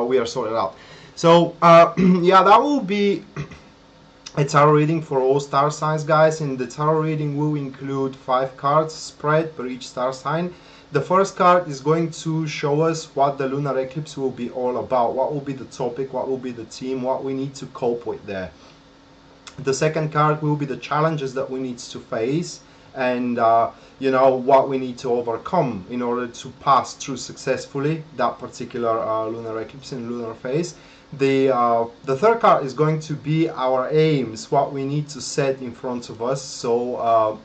we are sorted out. So yeah, that will be a tarot reading for all star signs, guys. And the tarot reading will include 5 cards spread per each star sign. The first card is going to show us what the lunar eclipse will be all about, what will be the topic, what will be the theme, what we need to cope with there. The second card will be the challenges that we need to face, and you know, what we need to overcome in order to pass through successfully that particular lunar eclipse and lunar phase. The third card is going to be our aims, what we need to set in front of us, so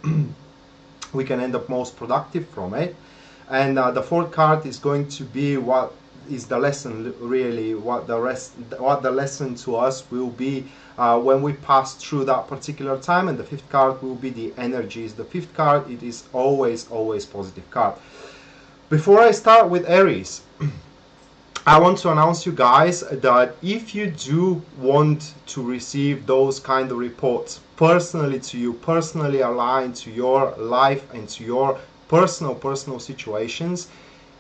we can end up most productive from it. And the fourth card is going to be what is the lesson, really, what the lesson to us will be when we pass through that particular time. And the fifth card will be the energies. The fifth card, it is always positive card. Before I start with Aries, I want to announce you guys that if you do want to receive those kind of reports personally to you, personally aligned to your life and to your personal situations,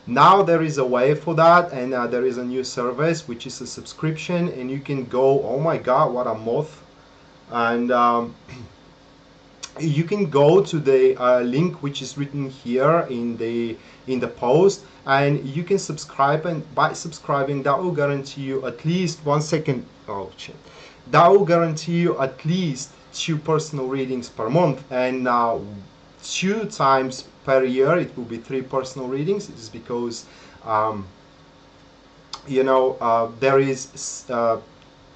now there is a way for that, and there is a new service which is a subscription, and you can go, oh my god, what a moth, and you can go to the link which is written here in the post, and you can subscribe, and by subscribing that will guarantee you at least 1 second, oh shit, that will guarantee you at least 2 personal readings per month, and 2 times per year it will be 3 personal readings. It is because you know, there is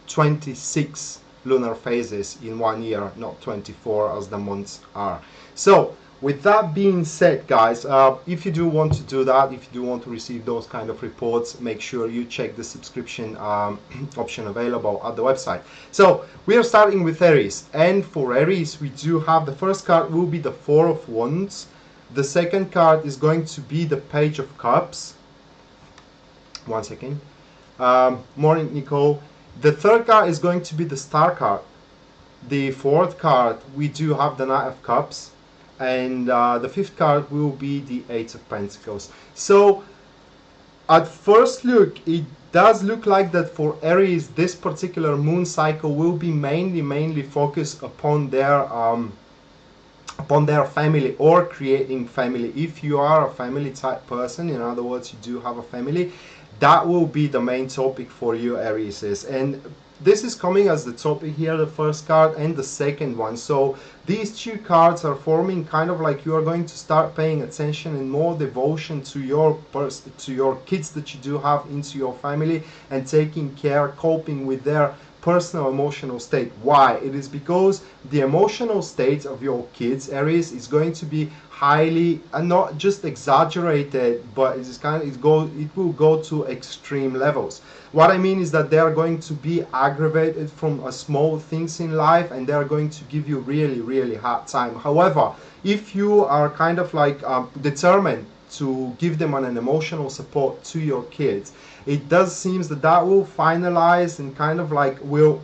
26 lunar phases in 1 year, not 24 as the months are. So with that being said, guys, if you do want to do that, if you do want to receive those kind of reports, make sure you check the subscription option available at the website. So we are starting with Aries, and for Aries we do have, the first card will be the 4 of Wands. The second card is going to be the Page of Cups. 1 second. Morning, Nicole. The third card is going to be the Star card. The fourth card, we do have the Knight of Cups. And the fifth card will be the 8 of Pentacles. So at first look, it does look like that for Aries, this particular moon cycle will be mainly focused upon their family or creating family. If you are a family type person, in other words, you do have a family, that will be the main topic for you, Aries. And this is coming as the topic here, the first card and the second one. So these 2 cards are forming kind of like you are going to start paying attention and more devotion to your kids that you do have into your family, and taking care, coping with their personal emotional state. Why? It is because the emotional state of your kids, Aries, is going to be highly, not just exaggerated, but it will go to extreme levels. What I mean is that they are going to be aggravated from small things in life, and they are going to give you really hard time. However, if you are kind of like determined to give them an emotional support to your kids, it does seem that will finalize and kind of like will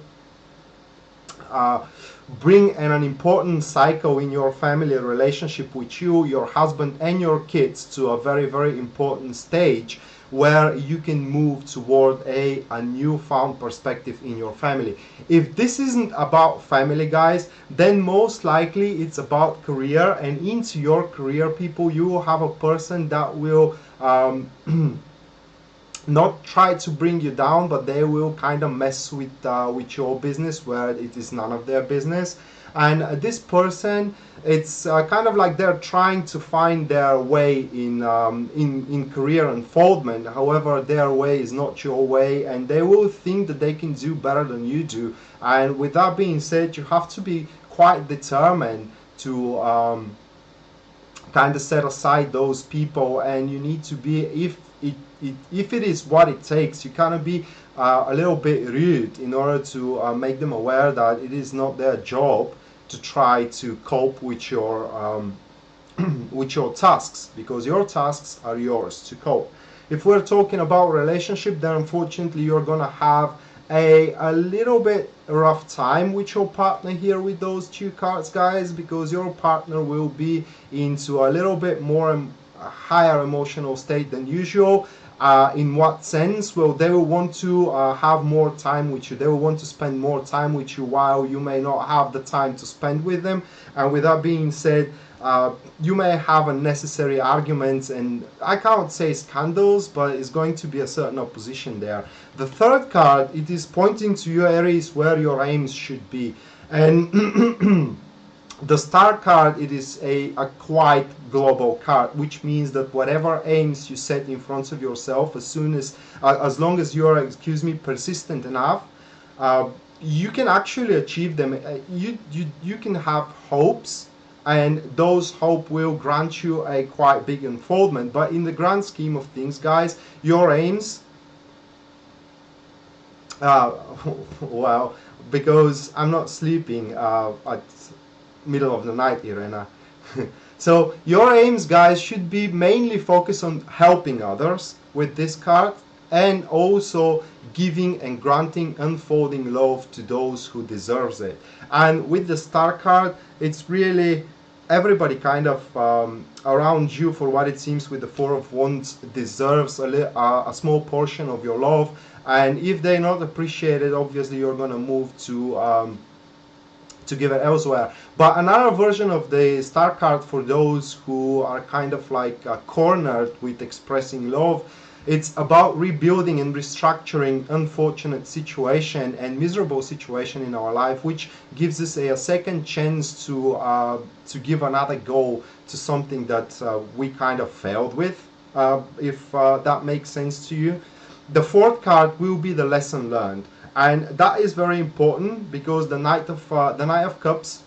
bring an important cycle in your family relationship with you, your husband and your kids, to a very important stage where you can move toward a newfound perspective in your family. If this isn't about family, guys, then most likely it's about career, and into your career, people, you will have a person that will not try to bring you down, but they will kind of mess with your business where it is none of their business. And this person, it's kind of like they're trying to find their way in career unfoldment. However, their way is not your way, and they will think that they can do better than you do. And with that being said, you have to be quite determined to kind of set aside those people, and you need to be, if it is what it takes, you kind of be a little bit rude in order to make them aware that it is not their job to try to cope with your with your tasks, because your tasks are yours to cope. If we're talking about relationship, then unfortunately you're gonna have a little bit rough time with your partner here with those 2 cards, guys, because your partner will be into a little bit more higher emotional state than usual. In what sense? Well, they will want to have more time with you. They will want to spend more time with you while you may not have the time to spend with them. And with that being said, you may have unnecessary arguments, and I can't say scandals, but it's going to be a certain opposition there. The third card, it is pointing to you, Aries, where your aims should be. And the star card, it is a quite global card, which means that whatever aims you set in front of yourself, as long as you are, persistent enough, you can actually achieve them. You can have hopes, and those hope will grant you a quite big unfoldment. But in the grand scheme of things, guys, your aims, well, because I'm not sleeping at middle of the night, Irena. So your aims, guys, should be mainly focused on helping others with this card, and also giving and granting unfolding love to those who deserves it. And with the star card, it's really everybody kind of around you, for what it seems with the Four of Wands, deserves a small portion of your love. And if they're not appreciated, obviously you're going to move to give it elsewhere. But another version of the star card, for those who are kind of like cornered with expressing love, it's about rebuilding and restructuring unfortunate situation and miserable situation in our life, which gives us a second chance to give another go to something that we kind of failed with, if that makes sense to you. The fourth card will be the lesson learned, and that is very important, because the Knight of Cups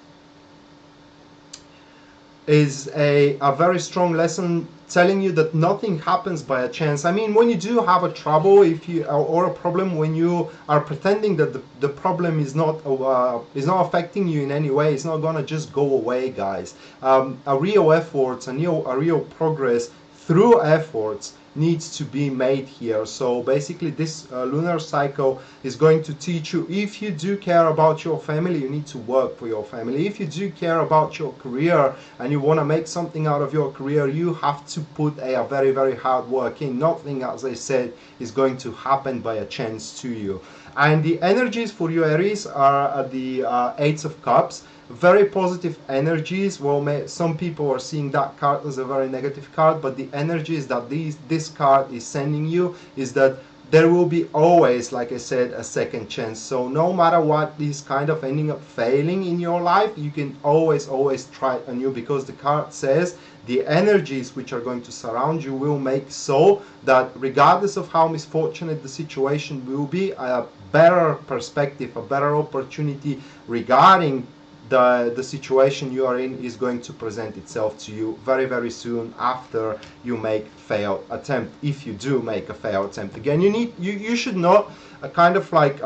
is a very strong lesson, telling you that nothing happens by a chance. I mean, when you do have a trouble, or a problem, when you are pretending that the problem is not affecting you in any way, it's not gonna just go away, guys. A real effort, a real progress through efforts needs to be made here. So basically this lunar cycle is going to teach you, if you do care about your family, you need to work for your family. If you do care about your career and you want to make something out of your career, you have to put a very, very hard work in. Nothing, as I said, is going to happen by a chance to you. And the energies for you, Aries, are the Eight of Cups. Very positive energies. Well, some people are seeing that card as a very negative card, but the energies that this card is sending you is that there will be always, like I said, a second chance. So no matter what is kind of ending up failing in your life, you can always try anew, because the card says the energies which are going to surround you will make so that regardless of how misfortunate the situation will be, a better perspective, a better opportunity regarding the situation you are in is going to present itself to you very, very soon after you make failed attempt. If you do make a failed attempt, again, you should not kind of like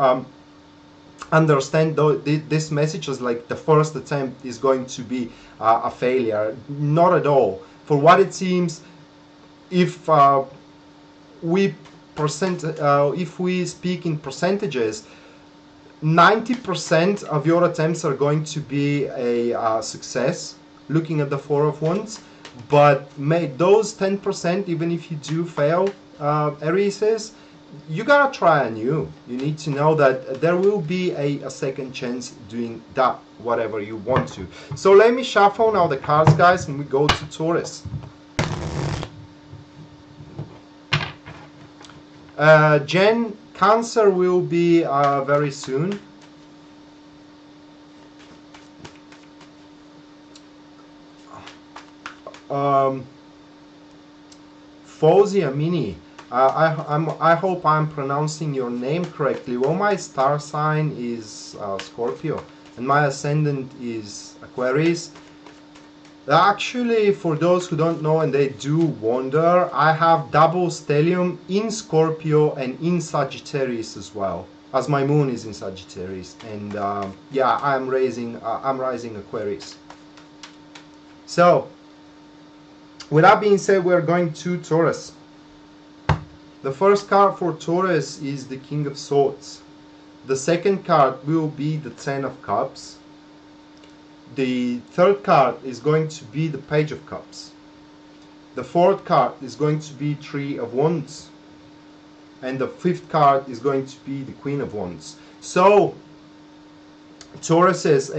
understand this message as like the first attempt is going to be a failure. Not at all. For what it seems, if we speak in percentages, 90% of your attempts are going to be a success, looking at the Four of Wands. But those 10%, even if you do fail, Aries says, you gotta try anew. You need to know that there will be a second chance doing that, whatever you want to. So let me shuffle now the cards, guys, and we go to Taurus. Cancer will be very soon. Fauzi Amini, I hope I'm pronouncing your name correctly. Well, my star sign is Scorpio, and my ascendant is Aquarius. Actually, for those who don't know and they do wonder, I have double stellium in Scorpio and in Sagittarius as well, as my moon is in Sagittarius. And yeah, I'm rising Aquarius. So with that being said, we're going to Taurus. The first card for Taurus is the King of Swords. The second card will be the Ten of Cups. The third card is going to be the Page of Cups. The fourth card is going to be Three of Wands. and the 5th card is going to be the Queen of Wands. So Taurus says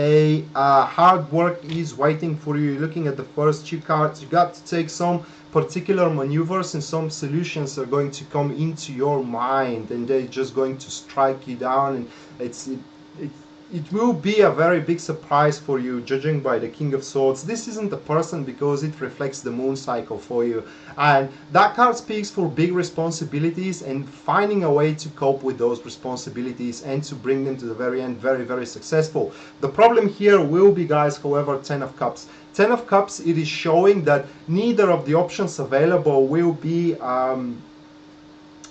hard work is waiting for you. Looking at the first 2 cards, you got to take some particular maneuvers, and some solutions are going to come into your mind, and they're just going to strike you down, and it will be a very big surprise for you, judging by the King of Swords. This isn't the person because it reflects the moon cycle for you, and that card speaks for big responsibilities and finding a way to cope with those responsibilities and to bring them to the very end very, very successful. The problem here will be, guys, however, 10 of Cups. 10 of Cups, it is showing that neither of the options available will be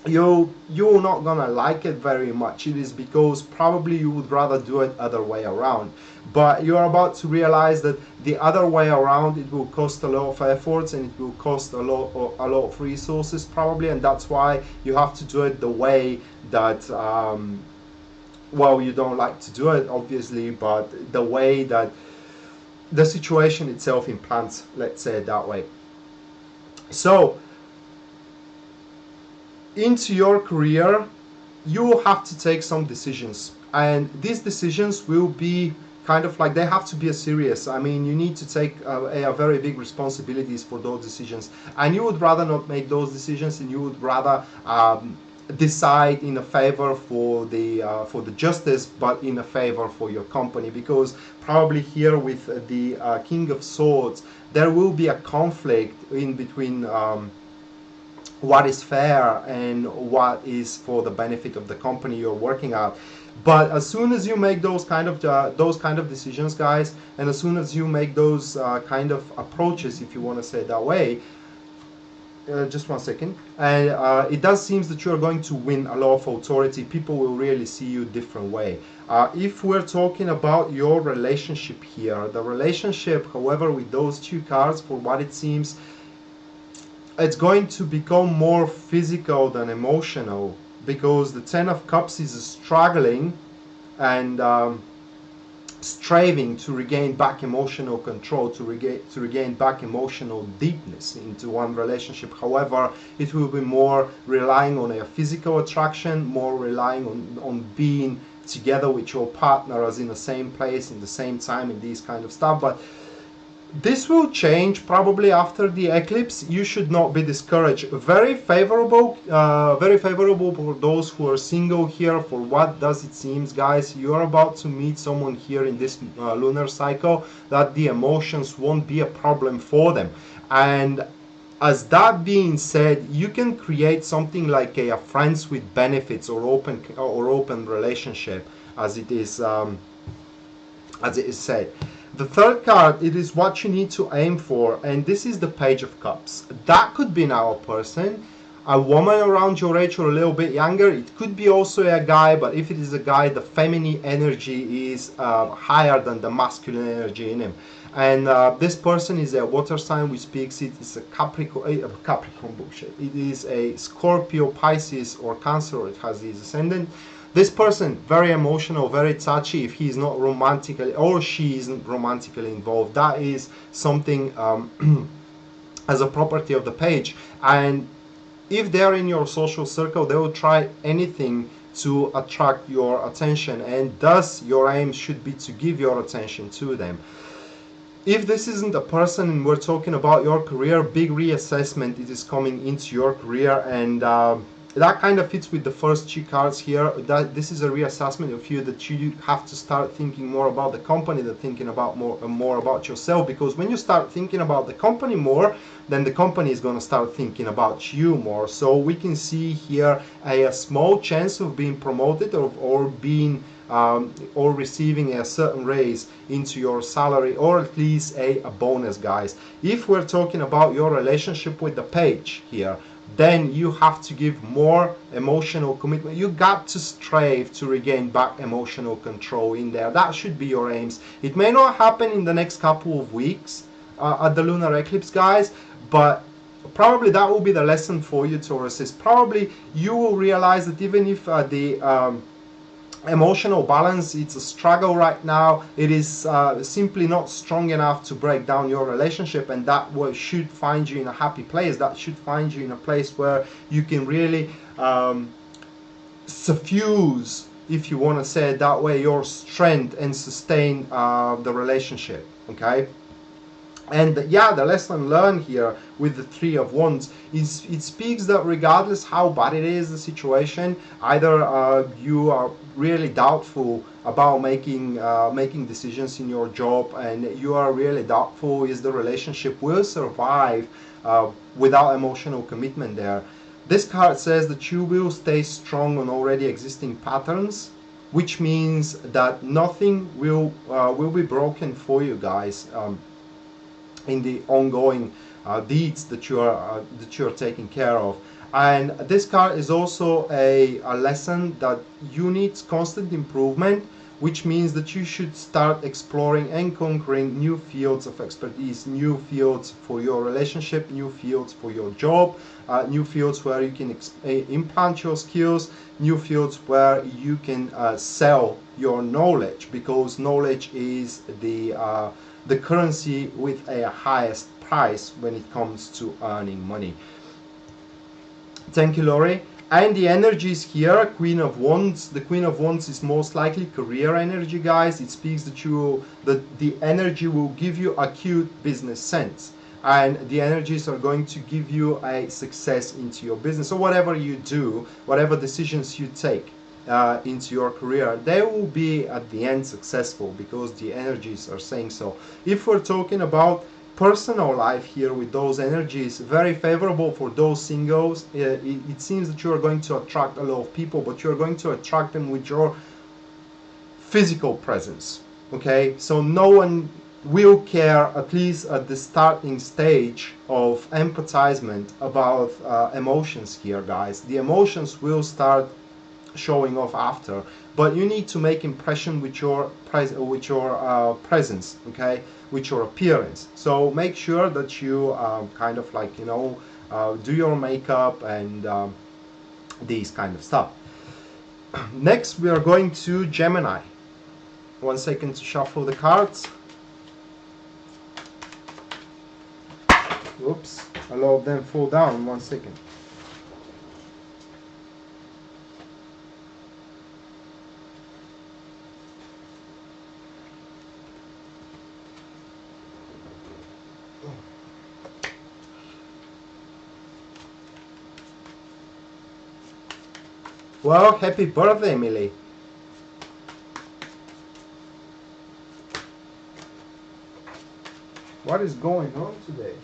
you're not gonna like it very much. It is because probably you would rather do it other way around, but you're about to realize that the other way around, it will cost a lot of efforts, and it will cost a lot of resources probably, and that's why you have to do it the way that well, you don't like to do it obviously, but the way that the situation itself implants, let's say it that way. So into your career, you will have to take some decisions, and these decisions will be kind of like, they have to be serious. I mean, you need to take a very big responsibilities for those decisions, and you would rather not make those decisions, and you would rather decide in a favor for the justice, but in a favor for your company, because probably here with the King of Swords, there will be a conflict in between what is fair and what is for the benefit of the company you're working at. But as soon as you make those kind of decisions, guys, and as soon as you make those kind of approaches, if you want to say it that way, just one second, and it does seem that you're going to win a lot of authority. People will really see you different way. If we're talking about your relationship here, the relationship, however, with those 2 cards, for what it seems, it's going to become more physical than emotional, because the 10 of Cups is struggling and striving to regain back emotional control, to regain back emotional deepness into one relationship. However, it will be more relying on a physical attraction, more relying on being together with your partner, as in the same place, in the same time, and these kind of stuff. But this will change probably after the eclipse. You should not be discouraged. Very favorable for those who are single here. For what does it seems, guys, you're about to meet someone here in this lunar cycle that the emotions won't be a problem for them. And as that being said, you can create something like a friends with benefits or open relationship, as it is said. The 3rd card, it is what you need to aim for, and this is the Page of Cups. That could be now a person, a woman around your age or a little bit younger. It could be also a guy, but if it is a guy, the feminine energy is higher than the masculine energy in him. And this person is a water sign, which speaks, it is a Capricorn bullshit. It is a Scorpio, Pisces, or Cancer. It has his ascendant. This person, very emotional, very touchy. If he's not romantically, or she isn't romantically involved, that is something as a property of the page. And if they're in your social circle, they will try anything to attract your attention, and thus your aim should be to give your attention to them. If this isn't a person and we're talking about your career, big reassessment, it is coming into your career, and that kind of fits with the first 2 cards here. That this is a reassessment of you, that you have to start thinking more about the company than thinking about more about yourself, because when you start thinking about the company more, then the company is going to start thinking about you more. So we can see here a small chance of being promoted or being or receiving a certain raise into your salary, or at least a bonus, guys. If we're talking about your relationship with the page here, then you have to give more emotional commitment. You got to strive to regain back emotional control in there. That should be your aims. It may not happen in the next couple of weeks at the lunar eclipse, guys, but probably that will be the lesson for you, Taurus. Is probably you will realize that even if the emotional balance, it's a struggle right now, it is simply not strong enough to break down your relationship, and that should find you in a happy place. That should find you in a place where you can really suffuse, if you want to say it that way, your strength and sustain the relationship. Okay. And yeah, the lesson learned here with the Three of Wands is it speaks that regardless how bad it is, the situation, either you are really doubtful about making decisions in your job, and you are really doubtful is the relationship will survive without emotional commitment there. This card says that you will stay strong on already existing patterns, which means that nothing will be broken for you guys. In the ongoing deeds that you are taking care of. And this card is also a lesson that you need constant improvement, which means that you should start exploring and conquering new fields of expertise, new fields for your relationship, new fields for your job, new fields where you can implant your skills, new fields where you can sell your knowledge, because knowledge is the currency with a highest price when it comes to earning money. Thank you, Lori. And the energies here, Queen of Wands. The Queen of Wands is most likely career energy, guys. It speaks that the energy will give you acute business sense, and the energies are going to give you a success into your business. So whatever you do, whatever decisions you take into your career, they will be at the end successful, because the energies are saying so. If we're talking about personal life here with those energies, very favorable for those singles. It seems that you are going to attract a lot of people, but you're going to attract them with your physical presence. Okay, so no one will care, at least at the starting stage of empathizement, about emotions here, guys. The emotions will start showing off after, but you need to make impression with your presence, okay, with your appearance. So make sure that you kind of like, you know, do your makeup and these kind of stuff. Next we are going to Gemini. 1 second to shuffle the cards. Oops, a lot of them fall down. 1 second. Well, happy birthday, Millie. What is going on today?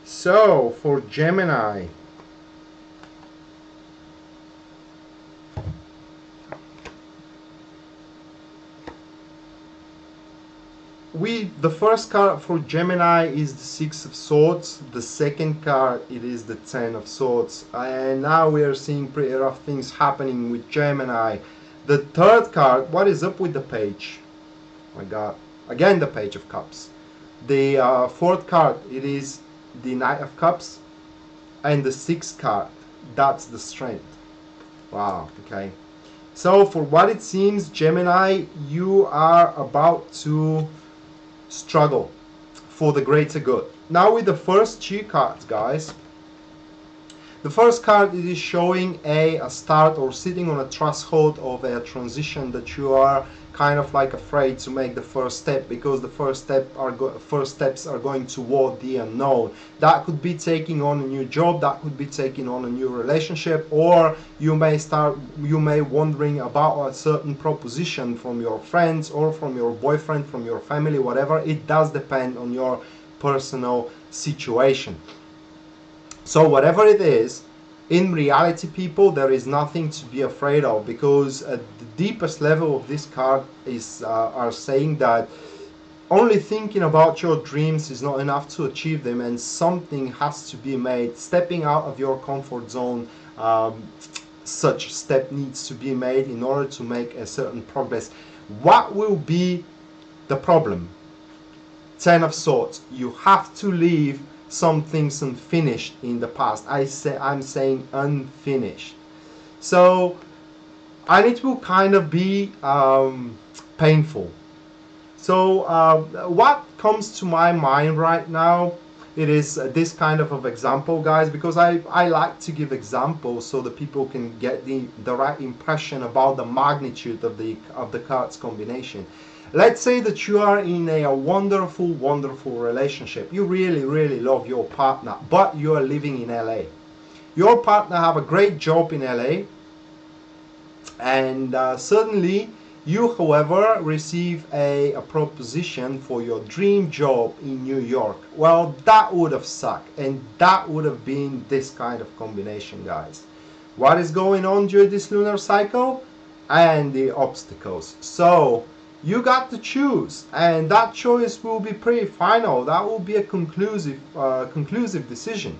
So, for Gemini, the first card for Gemini is the Six of Swords. The second card, it is the Ten of Swords. And now we are seeing pretty rough things happening with Gemini. The third card, what is up with the page? Oh my God, again the Page of Cups. The fourth card, it is the Knight of Cups. And the sixth card, that's the Strength. Wow, okay. So for what it seems, Gemini, you are about to struggle for the greater good. Now with the first two cards, guys, the first card, it is showing a start or sitting on a threshold of a transition that you are kind of like afraid to make the first step, because the first steps are going toward the unknown. That could be taking on a new job, that could be taking on a new relationship, or you may wondering about a certain proposition from your friends or from your boyfriend, from your family, whatever. It does depend on your personal situation. So whatever it is, in reality, people, there is nothing to be afraid of, because at the deepest level of this card is are saying that only thinking about your dreams is not enough to achieve them, and something has to be made. Stepping out of your comfort zone, such step needs to be made in order to make a certain progress. What will be the problem? Ten of Swords. You have to leave some things unfinished in the past. I'm saying unfinished. So and it will kind of be painful. So what comes to my mind right now, it is this kind of example, guys, because I like to give examples so that people can get the right impression about the magnitude of the cards combination. Let's say that you are in a wonderful, wonderful relationship. You really, really love your partner, but you are living in LA. Your partner have a great job in LA, and suddenly you, however, receive a proposition for your dream job in New York. Well, that would have sucked, and that would have been this kind of combination, guys. What is going on during this lunar cycle? And the obstacles. So you got to choose, and that choice will be pretty final. That will be a conclusive decision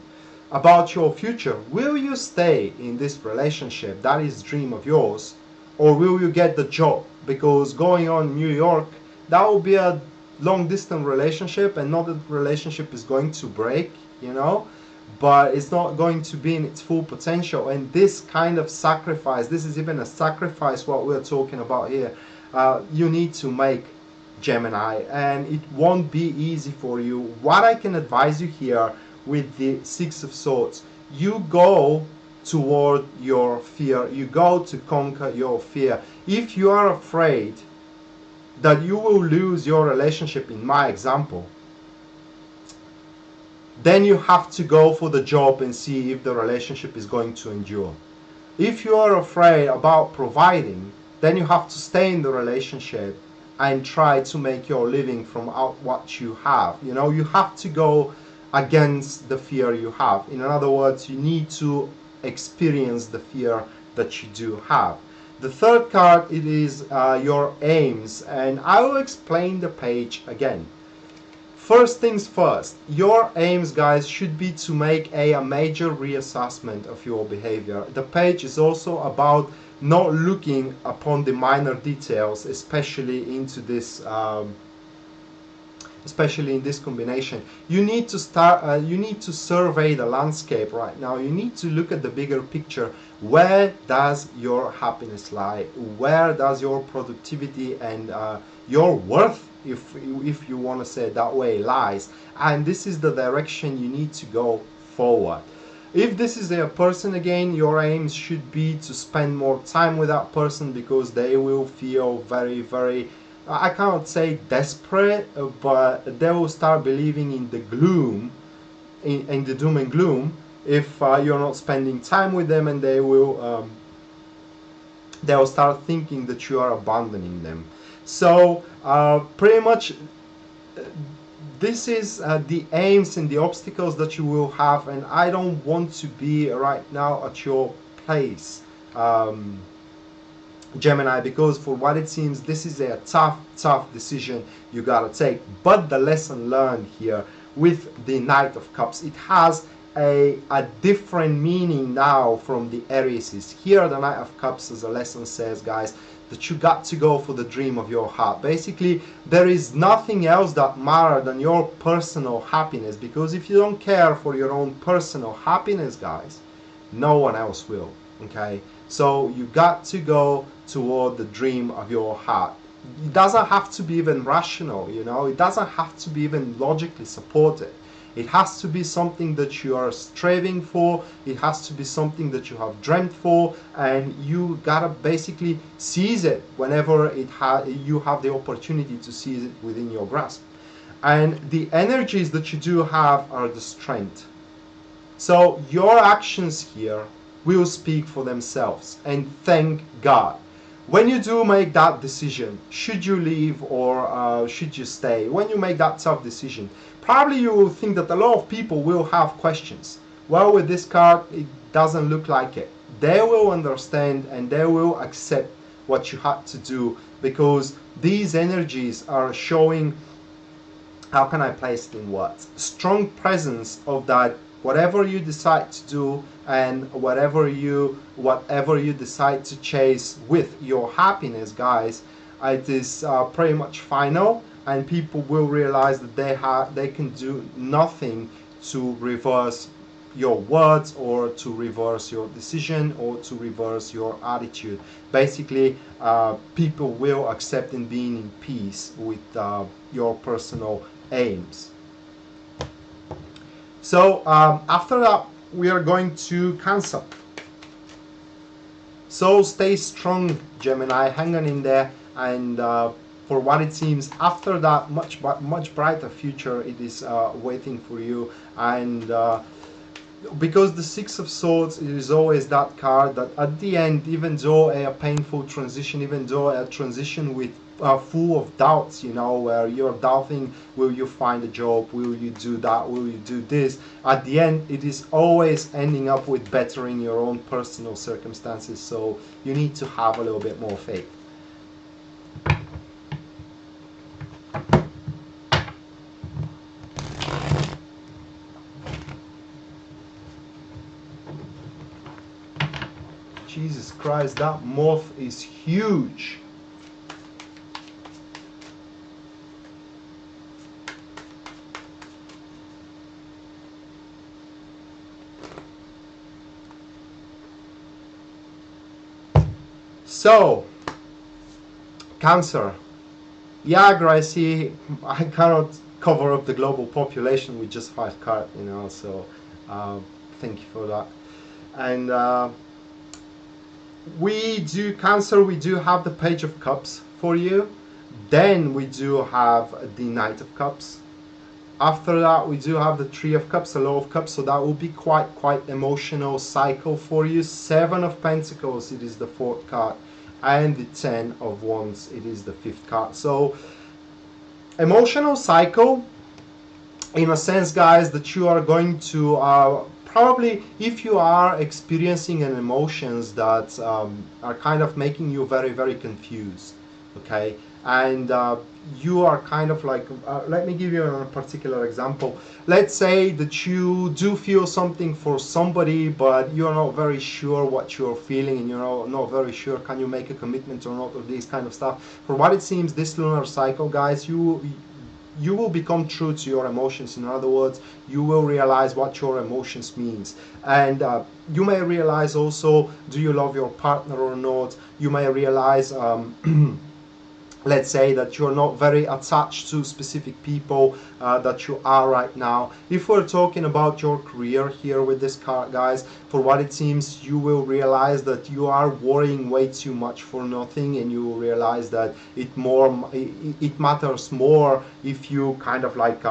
about your future. Will you stay in this relationship that is dream of yours, or will you get the job? Because going on in New York, that will be a long distance relationship, and not that the relationship is going to break, you know, but it's not going to be in its full potential. And this kind of sacrifice, this is even a sacrifice what we're talking about here, you need to make, Gemini, and it won't be easy for you. What I can advise you here with the Six of Swords, you go toward your fear, you go to conquer your fear. If you are afraid that you will lose your relationship, in my example, then you have to go for the job and see if the relationship is going to endure. If you are afraid about providing, then you have to stay in the relationship and try to make your living from out what you have. You know, you have to go against the fear you have. In other words, you need to experience the fear that you do have. The third card, it is your aims, and I will explain the page again. First things first, your aims, guys, should be to make a major reassessment of your behavior. The page is also about not looking upon the minor details, especially into this especially in this combination. You need to start, you need to survey the landscape right now. You need to look at the bigger picture. Where does your happiness lie? Where does your productivity and your worth, if you want to say it that way, lies? And this is the direction you need to go forward. If this is a person, again, your aims should be to spend more time with that person, because they will feel very, very, I cannot say desperate, but they will start believing in the gloom, in the doom and gloom, if you're not spending time with them, and they will start thinking that you are abandoning them. So pretty much this is the aims and the obstacles that you will have, and I don't want to be right now at your place, Gemini, because for what it seems, this is a tough decision you gotta take. But the lesson learned here with the Knight of Cups, it has a different meaning now from the Aries. Here the Knight of Cups, as a lesson says, guys, that you got to go for the dream of your heart. Basically, there is nothing else that matters than your personal happiness, because if you don't care for your own personal happiness, guys, no one else will. Okay, so you got to go toward the dream of your heart. It doesn't have to be even rational, you know, it doesn't have to be even logically supported. It has to be something that you are striving for. It has to be something that you have dreamt for, and you gotta basically seize it whenever you have the opportunity to seize it within your grasp. And the energies that you do have are the strength. So your actions here will speak for themselves, and thank God. When you do make that decision, should you leave or should you stay, when you make that tough decision, probably you will think that a lot of people will have questions. Well, with this card, it doesn't look like it. They will understand and they will accept what you had to do, because these energies are showing, how can I place it in words, strong presence of that whatever you decide to do and whatever you decide to chase with your happiness, guys, it is pretty much final, and people will realize that they can do nothing to reverse your words, or to reverse your decision, or to reverse your attitude. Basically, people will accept in being in peace with your personal aims. So after that, we are going to Cancer. So stay strong, Gemini, hang on in there, and for what it seems, after that much brighter future it is waiting for you. And because the Six of Swords is always that card that at the end, even though a painful transition, even though a transition with full of doubts, you know, where you're doubting, will you find a job, will you do that, will you do this, at the end it is always ending up with bettering your own personal circumstances. So you need to have a little bit more faith. Jesus Christ, that moth is huge. So, Cancer. Yeah, Gracie, I cannot cover up the global population with just 5 cards, you know, so thank you for that. And we do, Cancer, we do have the Page of Cups for you. Then we do have the Knight of Cups. After that, we do have the Three of Cups, the Low of Cups, so that will be quite emotional cycle for you. Seven of Pentacles, it is the 4th card, and the 10 of Wands, it is the 5th card. So, emotional cycle, in a sense, guys, that you are going to probably, if you are experiencing an emotions that are kind of making you very confused, okay, and you are kind of like, let me give you a particular example. Let's say that you do feel something for somebody, but you're not very sure what you're feeling, and you're not very sure can you make a commitment or not, or this kind of stuff. For what it seems, this lunar cycle, guys, you will become true to your emotions. In other words, you will realize what your emotions means, and you may realize also, do you love your partner or not. You may realize let's say that you're not very attached to specific people that you are right now. If we're talking about your career here with this card, guys, for what it seems, you will realize that you are worrying way too much for nothing, and you will realize that it matters more if you kind of like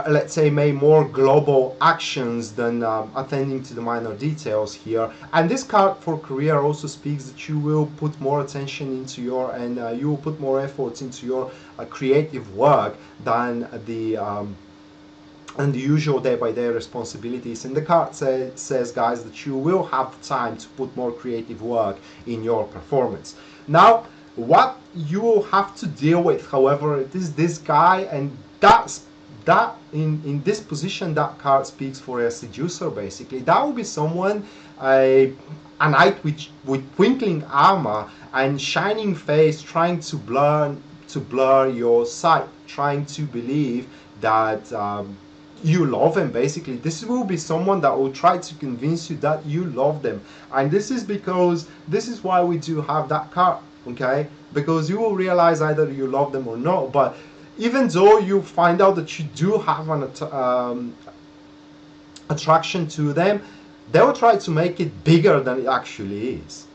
let's say make more global actions than attending to the minor details here. And this card for career also speaks that you will put more attention into your, and you will put more efforts into your creative work than the usual day-by-day responsibilities. And the card says, guys, that you will have time to put more creative work in your performance. Now, what you will have to deal with, however, it is this guy, and that in this position, that card speaks for a seducer. Basically, that will be someone, a knight with twinkling armor and shining face, trying to blur your sight, trying to believe that you love him. Basically, this will be someone that will try to convince you that you love them. And this is because, this is why we do have that card, okay? Because you will realize either you love them or not. But even though you find out that you do have an attraction to them, they will try to make it bigger than it actually is.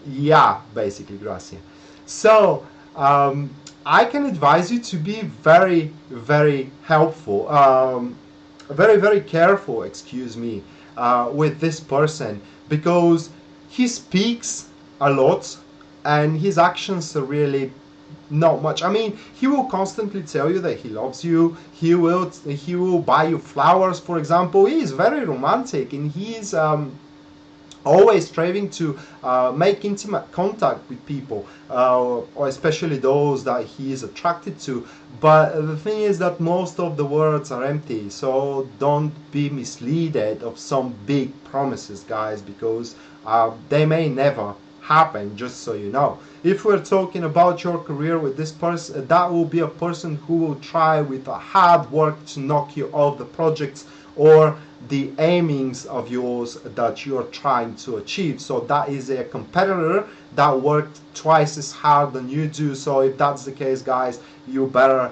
Yeah, basically, Gracia. So I can advise you to be very helpful, very careful, excuse me, with this person, because he speaks a lot and his actions are really not much. I mean, he will constantly tell you that he loves you. He will buy you flowers, for example. He is very romantic, and he is always striving to make intimate contact with people, or especially those that he is attracted to. But the thing is that most of the words are empty, so don't be misled of some big promises, guys, because they may never happen, just so you know. If we're talking about your career with this person, that will be a person who will try with a hard work to knock you off the projects or the aimings of yours that you're trying to achieve. So that is a competitor that worked twice as hard than you do. So if that's the case, guys, you better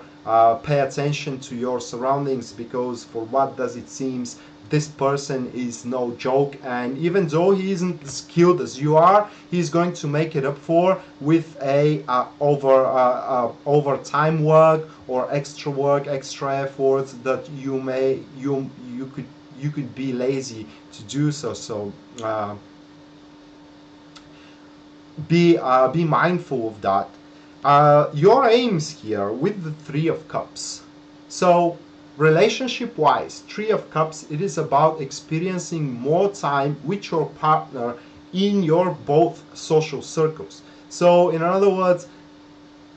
pay attention to your surroundings, because for what does it seems, this person is no joke, and even though he isn't as skilled as you are, he's going to make it up for with a overtime work or extra work, extra effort that you could be lazy to do so. So be mindful of that. Your aims here with the Three of Cups. So relationship wise, Three of Cups, it is about experiencing more time with your partner in your both social circles. So in other words,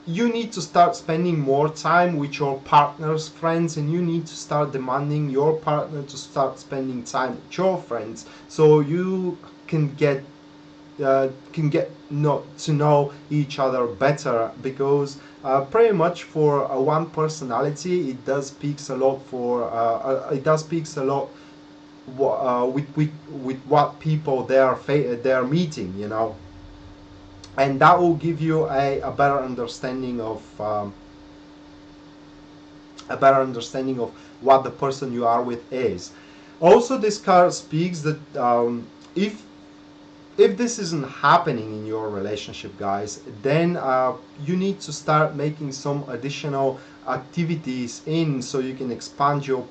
you need to start spending more time with your partner's friends, and you need to start demanding your partner to start spending time with your friends, so you can get to know each other better. Because pretty much for one personality, it does speaks a lot with what people they're meeting, you know, and that will give you a better understanding of what the person you are with is. Also, this card speaks that if this isn't happening in your relationship, guys, then you need to start making some additional activities so you can expand your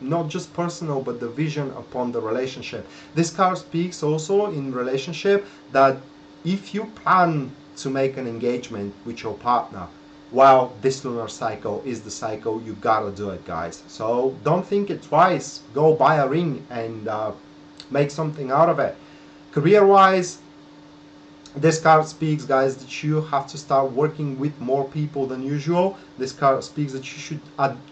not just personal, but the vision upon the relationship. This card speaks also in relationship that if you plan to make an engagement with your partner, well, this lunar cycle is the cycle you gotta do it, guys. So don't think it twice. Go buy a ring and make something out of it. Career wise, this card speaks, guys, that you have to start working with more people than usual. This card speaks that you should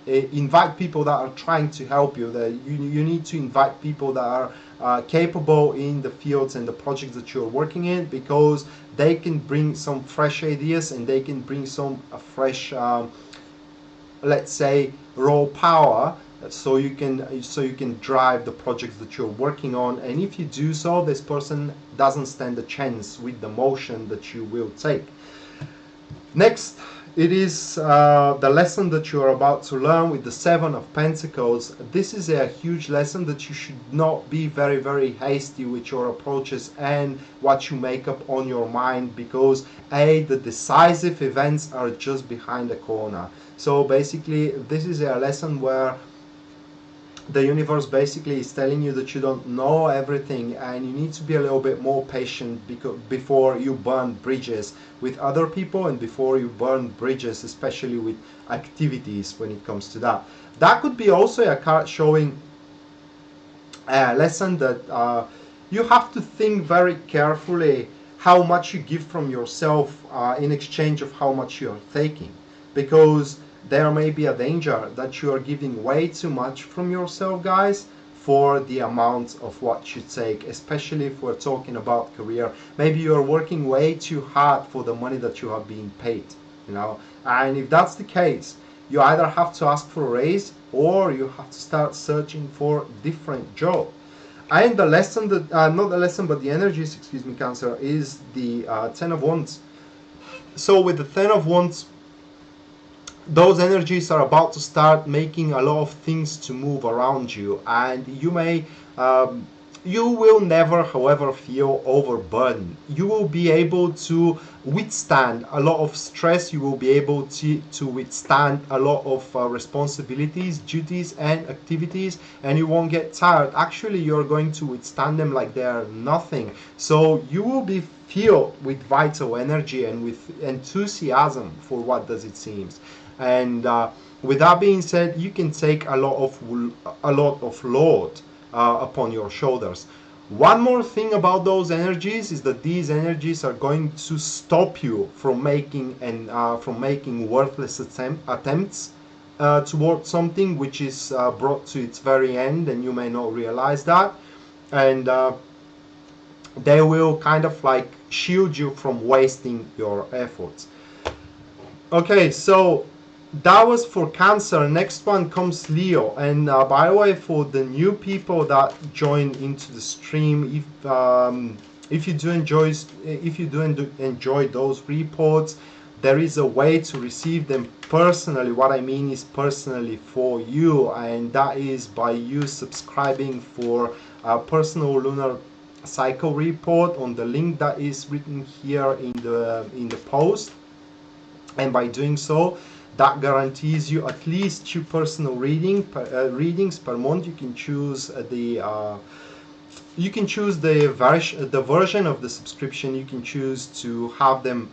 invite people that are trying to help you. That you need to invite people that are capable in the fields and the projects that you're working in, because they can bring some fresh ideas and they can bring some fresh, let's say, raw power, so you can drive the projects that you're working on. And if you do so, this person doesn't stand a chance with the motion that you will take. Next, it is the lesson that you're about to learn with the Seven of Pentacles. This is a huge lesson that you should not be very, very hasty with your approaches and what you make up on your mind, because the decisive events are just behind the corner. So basically, this is a lesson where the universe basically is telling you that you don't know everything, and you need to be a little bit more patient before you burn bridges with other people, and before you burn bridges especially with activities when it comes to that. That could be also a card showing a lesson that you have to think very carefully how much you give from yourself in exchange of how much you are taking, because there may be a danger that you are giving way too much from yourself, guys, for the amount of what you take, especially if we're talking about career. Maybe you're working way too hard for the money that you have been paid, you know. And if that's the case, you either have to ask for a raise or you have to start searching for a different job. And the lesson that, not the lesson, but the energies, excuse me, Cancer, is the Ten of Wands. So with the Ten of Wands, those energies are about to start making a lot of things to move around you, and you will never, however, feel overburdened. You will be able to withstand a lot of stress. You will be able to withstand a lot of responsibilities, duties, and activities, and you won't get tired. Actually, you're going to withstand them like they're nothing. So you will be filled with vital energy and with enthusiasm for what does it seems. And with that being said, you can take a lot of load upon your shoulders. One more thing about those energies is that these energies are going to stop you from making worthless attempts towards something which is brought to its very end, and you may not realize that. And they will kind of like shield you from wasting your efforts. Okay, so that was for Cancer. Next one comes Leo. And by the way, for the new people that join into the stream, if you do enjoy those reports, there is a way to receive them personally. What I mean is personally for you, and that is by you subscribing for a personal lunar cycle report on the link that is written here in the post. And by doing so, that guarantees you at least 2 personal readings per month. You can choose the version of the subscription. You can choose to have them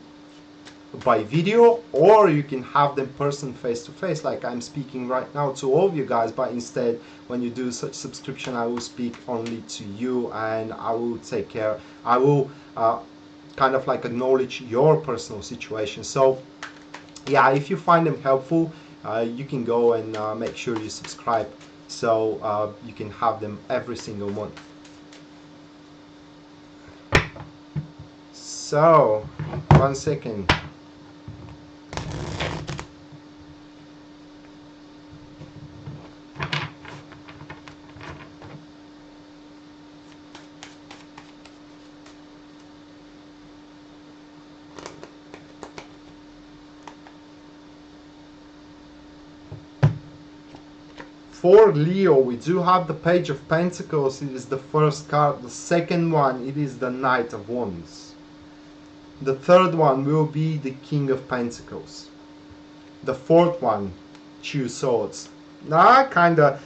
by video, or you can have them face to face, like I'm speaking right now to all of you guys. But instead, when you do such subscription, I will speak only to you, and I will take care. I will kind of like acknowledge your personal situation. So yeah, if you find them helpful, you can go and make sure you subscribe, so you can have them every single month. So 1 second. For Leo, we do have the Page of Pentacles. It is the first card. The second one, it is the Knight of Wands. The third one will be the King of Pentacles. The fourth one, 2 Swords. Now,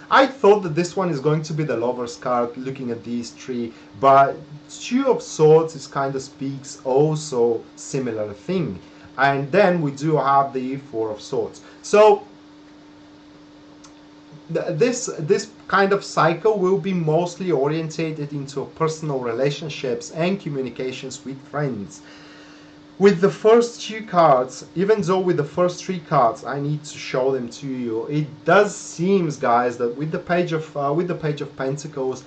I thought that this one is going to be the Lover's card, looking at these 3, but 2 of Swords is kind of speaks also similar thing. And then we do have the 4 of Swords. So this kind of cycle will be mostly orientated into personal relationships and communications with friends. With the first 2 cards, even though with the first 3 cards I need to show them to you, it does seem, guys, that with the Page of Pentacles,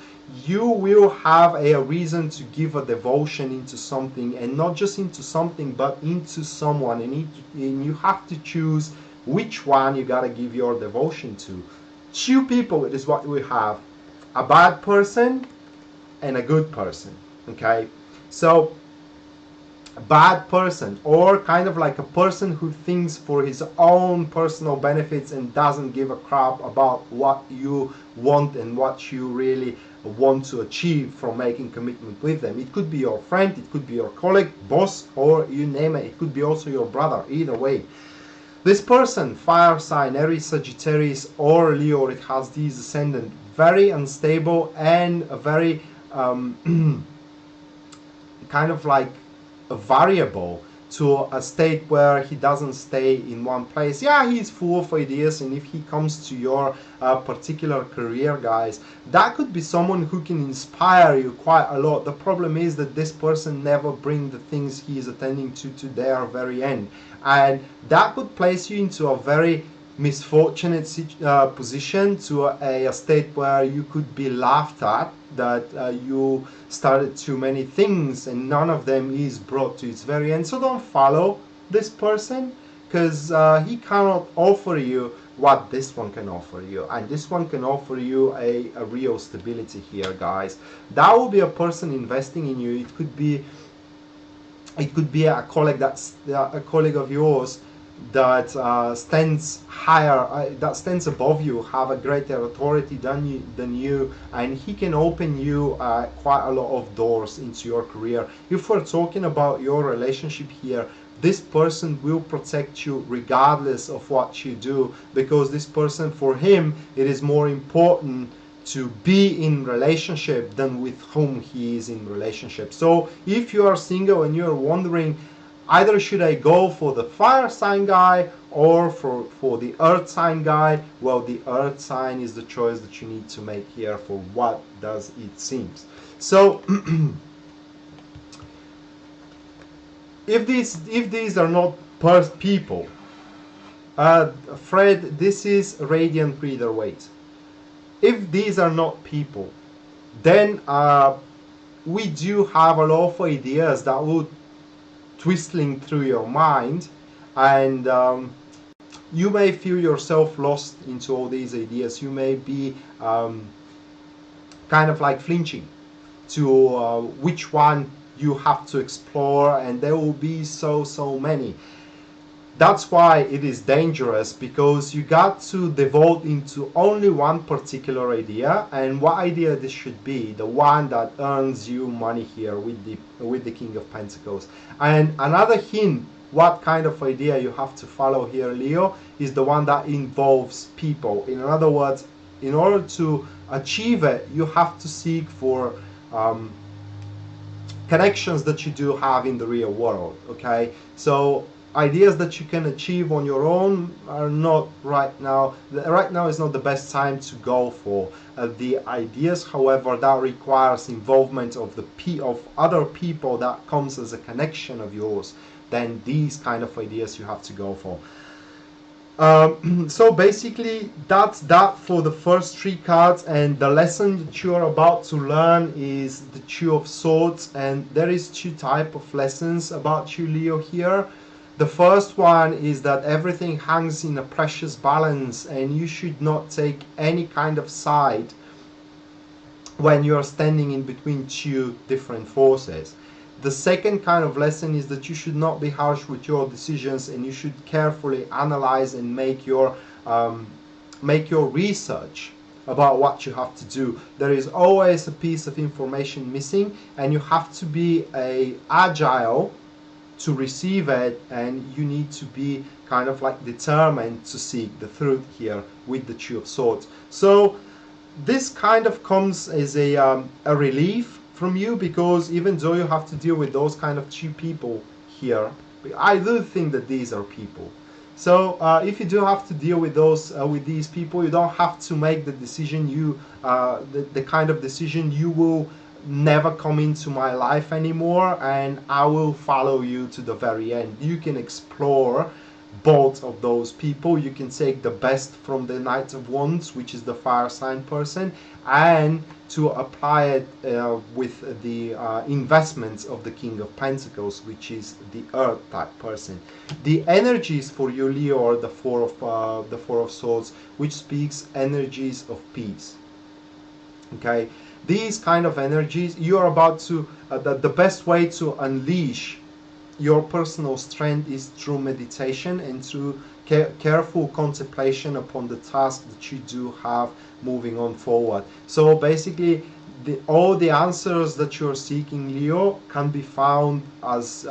you will have a reason to give a devotion into something, and not just into something, but into someone, and you have to choose which one you gotta give your devotion to. 2 people, it is what we have: a bad person and a good person. Okay, so a bad person, or kind of like a person who thinks for his own personal benefits and doesn't give a crap about what you want and what you really want to achieve from making commitment with them. It could be your friend, it could be your colleague, boss, or you name it. It could be also your brother. Either way, this person, fire sign, Aries, Sagittarius, or Leo, it has these ascendant, very unstable and a very kind of like a variable to a state where he doesn't stay in one place. Yeah, he's full of ideas, and if he comes to your particular career, guys, that could be someone who can inspire you quite a lot. The problem is that this person never brings the things he is attending to their very end, and that could place you into a very misfortunate position, to a state where you could be laughed at, that you started too many things and none of them is brought to its very end. So don't follow this person, because he cannot offer you what this one can offer you, and this one can offer you a real stability here, guys. That will be a person investing in you. It could be a colleague of yours that stands higher, that stands above you, have a greater authority than you, and he can open you quite a lot of doors into your career. If we're talking about your relationship here, this person will protect you regardless of what you do, because this person, for him, it is more important to be in relationship than with whom he is in relationship. So if you are single and you're wondering, either should I go for the fire sign guy or for the earth sign guy, well, the earth sign is the choice that you need to make here for what does it seems. So if these are not people, Fred, this is radiant Rider Waite. If these are not people, then we do have a lot of ideas that will twisting through your mind, and you may feel yourself lost into all these ideas. You may be kind of like flinching to which one you have to explore, and there will be so many. That's why it is dangerous, because you got to devote into only one particular idea. And what idea this should be? The one that earns you money here with the King of Pentacles. And another hint what kind of idea you have to follow here, Leo, is the one that involves people. In other words, in order to achieve it, you have to seek for connections that you do have in the real world. Okay, so ideas that you can achieve on your own are not right now. Right now is not the best time to go for the ideas. However, that requires involvement of other people, that comes as a connection of yours. Then these kind of ideas you have to go for. So basically that's that for the first three cards, and the lesson that you are about to learn is the Two of Swords. And there is two types of lessons about you, Leo, here. The first one is that everything hangs in a precious balance, and you should not take any kind of side when you are standing in between two different forces. The second kind of lesson is that you should not be harsh with your decisions, and you should carefully analyze and make your research about what you have to do. There is always a piece of information missing, and you have to be agile to receive it, and you need to be kind of like determined to seek the truth here with the Two of Swords. So this kind of comes as a relief from you, because even though you have to deal with those kind of two people here, I do think that these are people. So if you do have to deal with these people, you don't have to make the decision the kind of decision you will never come into my life anymore, and I will follow you to the very end. You can explore both of those people. You can take the best from the Knight of Wands, which is the fire sign person, and to apply it with the investments of the King of Pentacles, which is the earth type person. The energies for you, Leo, are the Four of Swords, which speaks energies of peace. Okay, these kind of energies, you are about to the best way to unleash your personal strength is through meditation and through careful contemplation upon the task that you do have moving on forward. So basically all the answers that you're seeking, Leo, can be found as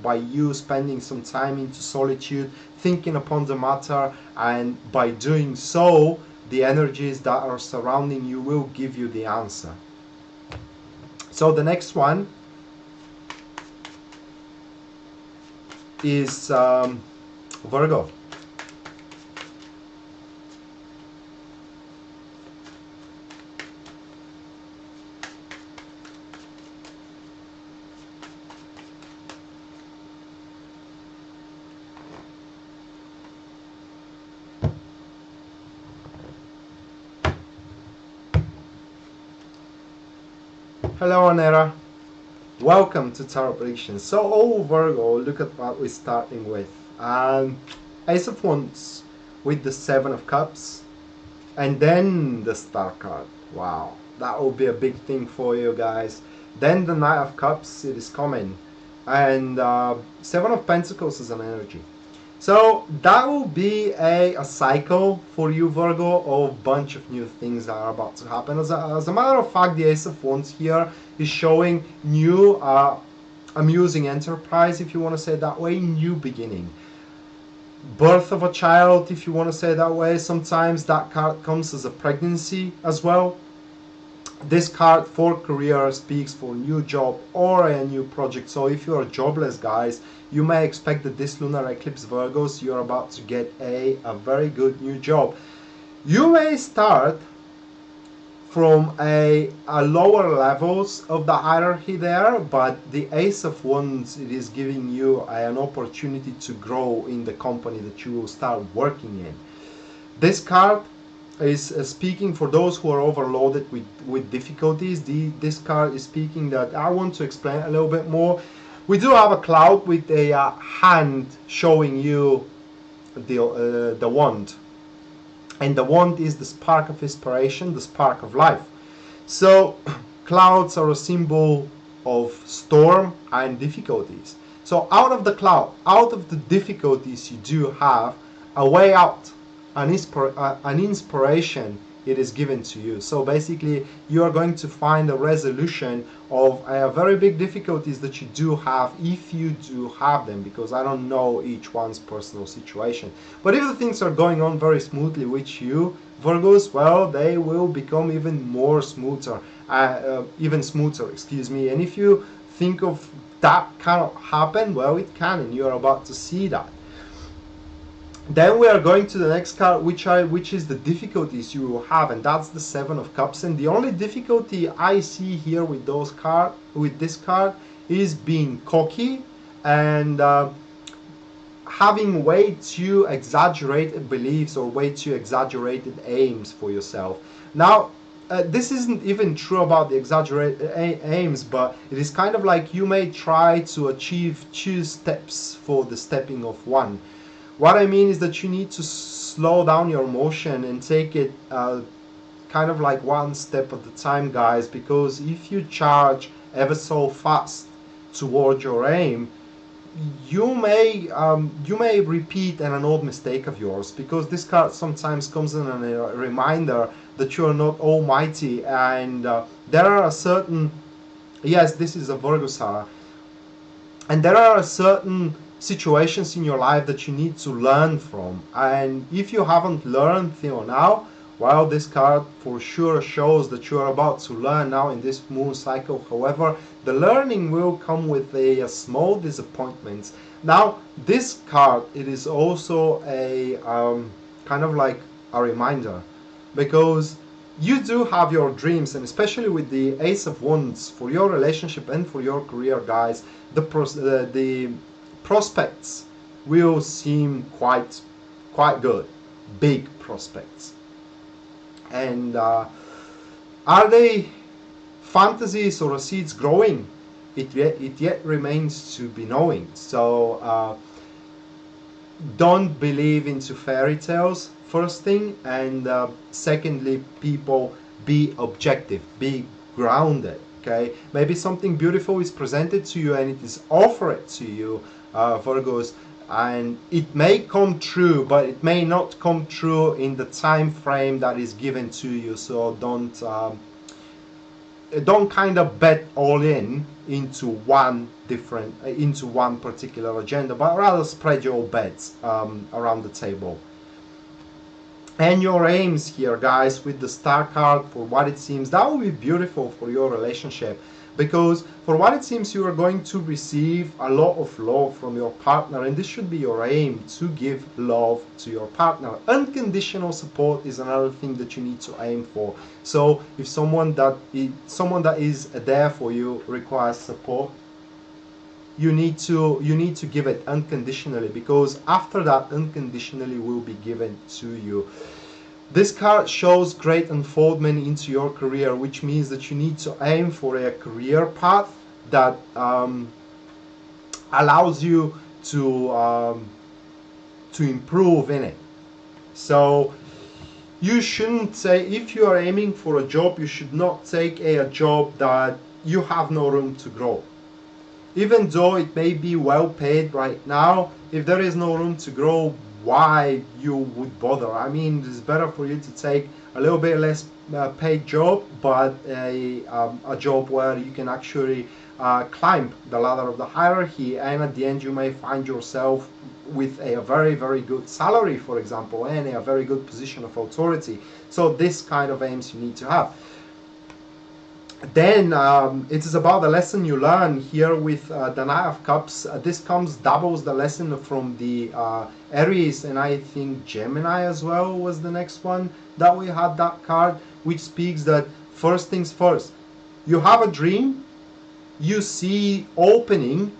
by you spending some time into solitude, thinking upon the matter, and by doing so the energies that are surrounding you will give you the answer. So the next one is Virgo. Hello, Anera. Welcome to Tarot Predictions. So, Virgo, look at what we're starting with. Ace of Wands with the Seven of Cups, and then the Star card. Wow, that will be a big thing for you guys. Then the Knight of Cups, it is coming, and Seven of Pentacles is an energy. So that will be a cycle for you, Virgo, of a bunch of new things that are about to happen. As a matter of fact, the Ace of Wands here is showing new amusing enterprise, if you want to say it that way, new beginning. Birth of a child, if you want to say it that way. Sometimes that card comes as a pregnancy as well. This card for career speaks for new job or a new project. So if you are jobless, guys, you may expect that this lunar eclipse, Virgos, you're about to get a very good new job. You may start from a lower levels of the hierarchy there, but the Ace of Wands, it is giving you an opportunity to grow in the company that you will start working in. This card is speaking for those who are overloaded with difficulties. This card is speaking that I want to explain a little bit more. We do have a cloud with a hand showing you the wand, and the wand is the spark of inspiration, the spark of life. So clouds are a symbol of storm and difficulties. So out of the cloud, out of the difficulties, you do have a way out, an inspiration. It is given to you. So basically you are going to find a resolution of very big difficulties that you do have, if you do have them, because I don't know each one's personal situation. But if the things are going on very smoothly with you, Virgos, well, they will become even more smoother, even smoother, excuse me. And if you think of that cannot happen, well, it can, and you're about to see that. Then we are going to the next card, which is the difficulties you will have, and that's the Seven of Cups. And the only difficulty I see here with this card is being cocky and having way too exaggerated beliefs or way too exaggerated aims for yourself. Now, this isn't even true about the exaggerated aims, but it is kind of like you may try to achieve 2 steps for the stepping of 1. What I mean is that you need to slow down your motion and take it kind of like 1 step at a time, guys, because if you charge ever so fast toward your aim, you may repeat an old mistake of yours, because this card sometimes comes in a reminder that you are not almighty, and there are a certain, yes, this is a Virgo Sara, and there are a certain situations in your life that you need to learn from, and if you haven't learned till now, well, this card for sure shows that you are about to learn now in this moon cycle. However, the learning will come with a small disappointment. Now, this card, it is also a kind of like a reminder, because you do have your dreams, and especially with the Ace of Wands for your relationship and for your career, guys, the prospects will seem quite good, big prospects. And are they fantasies or seeds growing? It yet remains to be knowing. So don't believe into fairy tales, first thing, and secondly, people, be objective, be grounded. Okay, maybe something beautiful is presented to you and it is offered to you, Virgos, and it may come true, but it may not come true in the time frame that is given to you. So don't kind of bet all into one particular agenda, but rather spread your bets around the table. And your aims here, guys, with the Star card, for what it seems, that will be beautiful for your relationship, because for what it seems, you are going to receive a lot of love from your partner, and this should be your aim, to give love to your partner. Unconditional support is another thing that you need to aim for. So if someone that is there for you requires support, you need to give it unconditionally, because after that, unconditionally will be given to you. This card shows great unfoldment into your career, which means that you need to aim for a career path that allows you to improve in it. So you shouldn't say, if you are aiming for a job, you should not take a job that you have no room to grow. Even though it may be well paid right now, if there is no room to grow, why you would bother? I mean, it's better for you to take a little bit less paid job, but a job where you can actually climb the ladder of the hierarchy, and at the end you may find yourself with a very, very good salary, for example, and a very good position of authority. So this kind of aims you need to have. Then it is about the lesson you learn here with the Knight of Cups. This doubles the lesson from the Aries, and I think Gemini as well was the next one that we had that card, which speaks that first things first. You have a dream, you see opening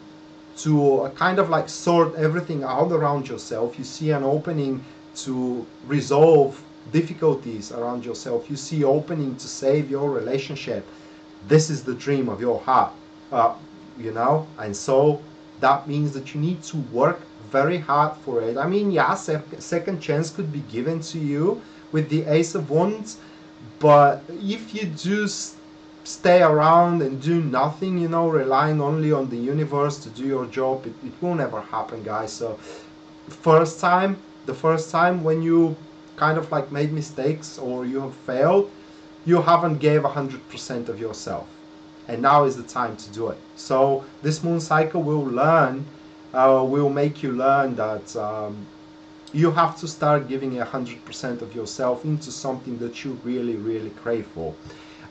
to kind of like sort everything out around yourself. You see an opening to resolve difficulties around yourself, you see opening to save your relationship, this is the dream of your heart, you know. And so that means that you need to work very hard for it. I mean, yeah, second chance could be given to you with the Ace of Wands, but if you just stay around and do nothing, you know, relying only on the universe to do your job, it will never happen, guys. So the first time when you kind of like made mistakes or you have failed, you haven't gave 100% of yourself, and now is the time to do it. So this moon cycle will make you learn that you have to start giving 100% of yourself into something that you really, really crave for.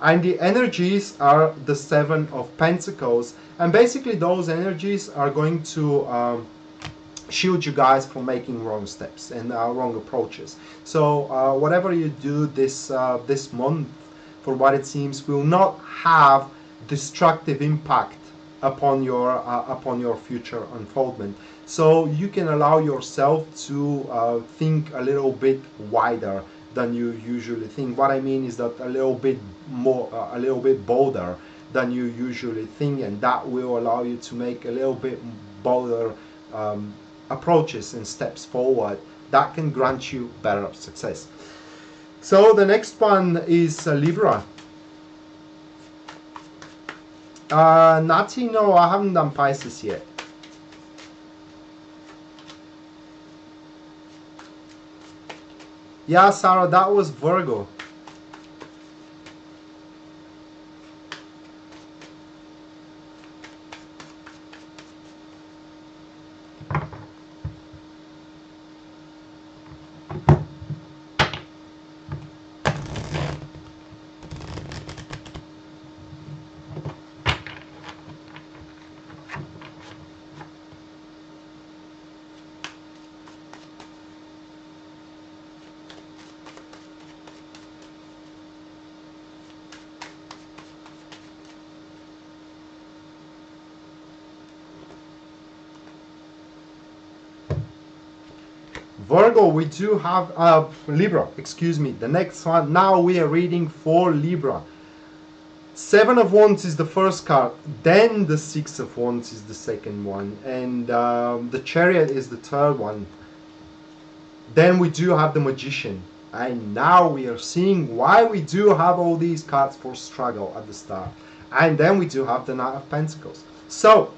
And the energies are the Seven of Pentacles, and basically those energies are going to shield you guys from making wrong steps and wrong approaches. So whatever you do this month, for what it seems, will not have destructive impact upon your future unfoldment. So you can allow yourself to think a little bit wider than you usually think. What I mean is that a little bit bolder than you usually think, and that will allow you to make a little bit bolder approaches and steps forward that can grant you better success. So the next one is Libra. Nati, no, I haven't done Pisces yet. Yeah, Sarah, that was Virgo. Virgo, we do have Libra, excuse me, the next one. Now we are reading for Libra. Seven of Wands is the first card, then the Six of Wands is the second one, and the Chariot is the third one. Then we do have the Magician, and now we are seeing why we do have all these cards for struggle at the start. And then we do have the Knight of Pentacles. So,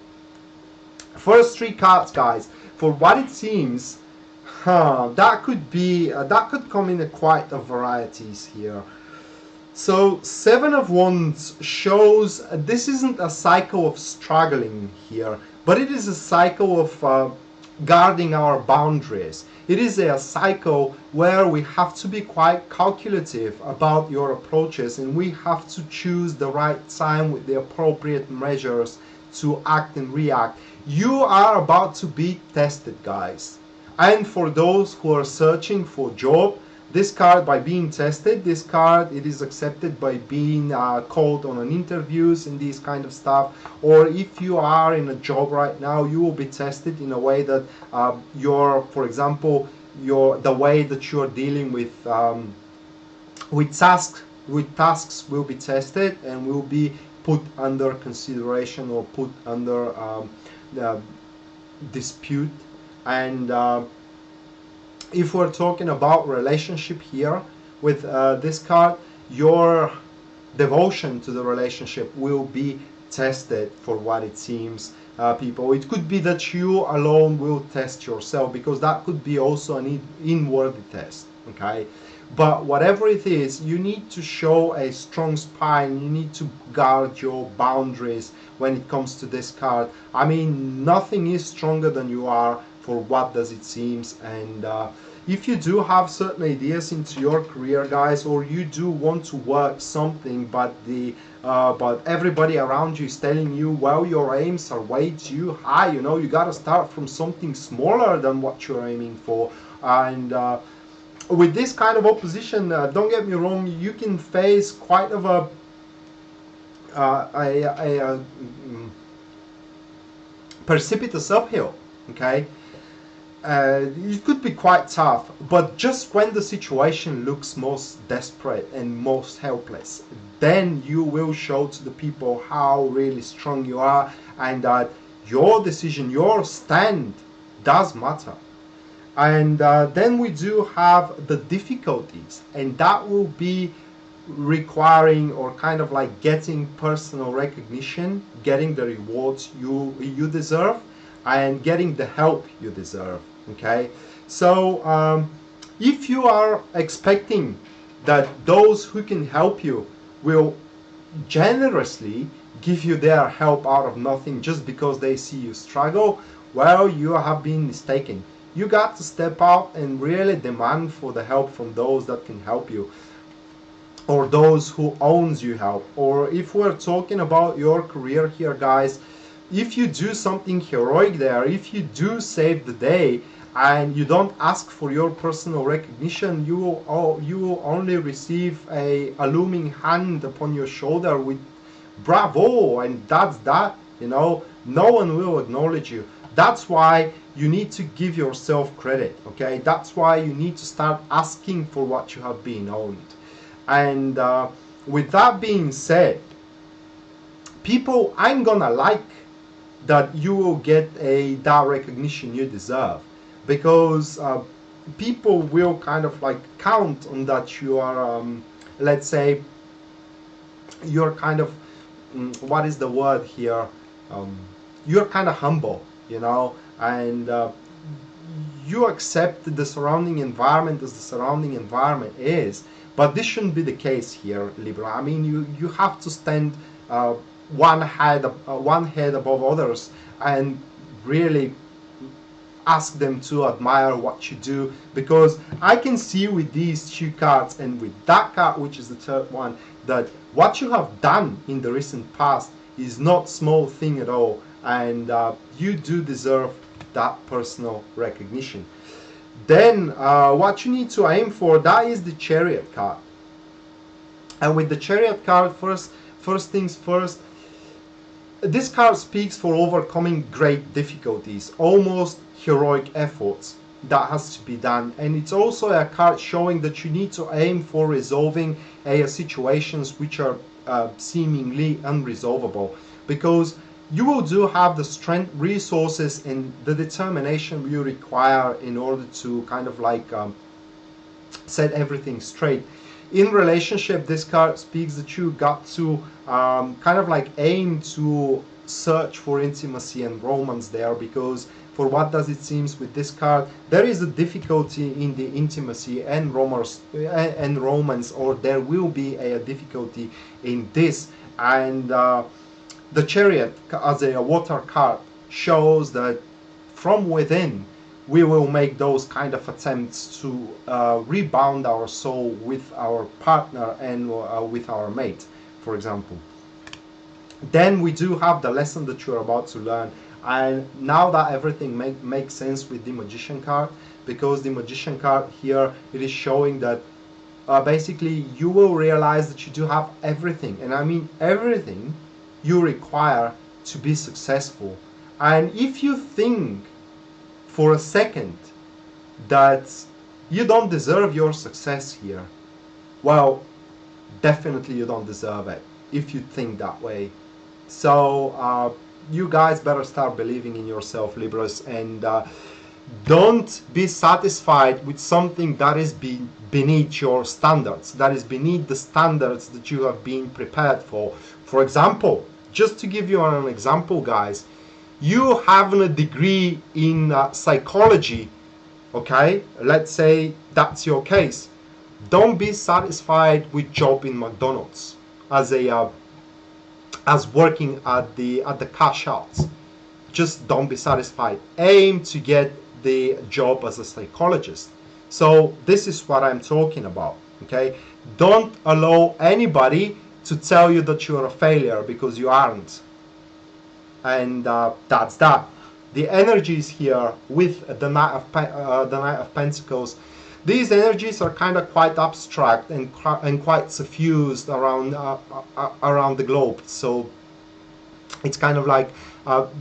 first three cards, guys, for what it seems, that could come in quite a varieties here. So Seven of Wands shows this isn't a cycle of struggling here, but it is a cycle of guarding our boundaries. It is a cycle where we have to be quite calculative about your approaches, and we have to choose the right time with the appropriate measures to act and react. You are about to be tested, guys. And for those who are searching for job, this card, by being tested, this card, it is accepted by being called on an interviews and these kind of stuff. Or if you are in a job right now, you will be tested in a way that for example, the way that you are dealing with tasks will be tested and will be put under consideration or put under dispute. And if we're talking about relationship here with this card, your devotion to the relationship will be tested for what it seems, people. It could be that you alone will test yourself, because that could be also an inward test, okay? But whatever it is, you need to show a strong spine. You need to guard your boundaries when it comes to this card. I mean, nothing is stronger than you are, for what does it seems. And if you do have certain ideas into your career, guys, or you do want to work something, but everybody around you is telling you, well, your aims are way too high, you know, you got to start from something smaller than what you're aiming for. And with this kind of opposition, don't get me wrong, you can face quite of a precipitous uphill, okay? it could be quite tough, but just when the situation looks most desperate and most helpless, then you will show to the people how really strong you are, and that your decision, your stand does matter. And then we do have the difficulties, and that will be requiring or kind of like getting personal recognition, getting the rewards you deserve, and getting the help you deserve. Okay, so if you are expecting that those who can help you will generously give you their help out of nothing just because they see you struggle, well, you have been mistaken. You got to step out and really demand for the help from those that can help you, or those who owns you help. Or if we're talking about your career here, guys, if you do something heroic there, if you do save the day and you don't ask for your personal recognition, you will only receive a looming hand upon your shoulder with bravo, and that's that. You know, no one will acknowledge you. That's why you need to give yourself credit. Okay, that's why you need to start asking for what you have been owed. And with that being said, people ain't gonna like that you will get that recognition you deserve, because people will kind of like count on that you are, let's say, you're kind of, what is the word here? You're kind of humble, you know, and you accept the surrounding environment as the surrounding environment is. But this shouldn't be the case here, Libra. I mean, you have to stand one head above others and really ask them to admire what you do, because I can see with these two cards and with that card, which is the third one, that what you have done in the recent past is not small thing at all, and you do deserve that personal recognition. Then what you need to aim for, that is the Chariot card. And with the Chariot card, first things first, this card speaks for overcoming great difficulties, almost heroic efforts that has to be done. And it's also a card showing that you need to aim for resolving situations which are seemingly unresolvable, because you will do have the strength, resources, and the determination you require in order to kind of like set everything straight. In relationship, this card speaks that you got to kind of like aim to search for intimacy and romance there, because for what does it seems with this card, there is a difficulty in the intimacy and romance, or there will be a difficulty in this. And the Chariot as a water card shows that from within we will make those kind of attempts to rebound our soul with our partner and with our mate, for example. Then we do have the lesson that you're about to learn. And now that everything makes sense with the Magician card, because the Magician card here, it is showing that basically you will realize that you do have everything, and I mean everything you require to be successful. And if you think for a second that you don't deserve your success here, well, definitely you don't deserve it if you think that way. So you guys better start believing in yourself, Libras, and don't be satisfied with something that is beneath your standards, that is beneath the standards that you have been prepared for. For example, just to give you an example, guys, you have a degree in psychology, okay? Let's say that's your case. Don't be satisfied with job in McDonald's as working at the cash outs. Just don't be satisfied. Aim to get the job as a psychologist. So this is what I'm talking about, okay? Don't allow anybody to tell you that you're a failure, because you aren't. And that's that. The energies here with the Knight of Pentacles, these energies are kind of quite abstract and quite suffused around the globe. So it's kind of like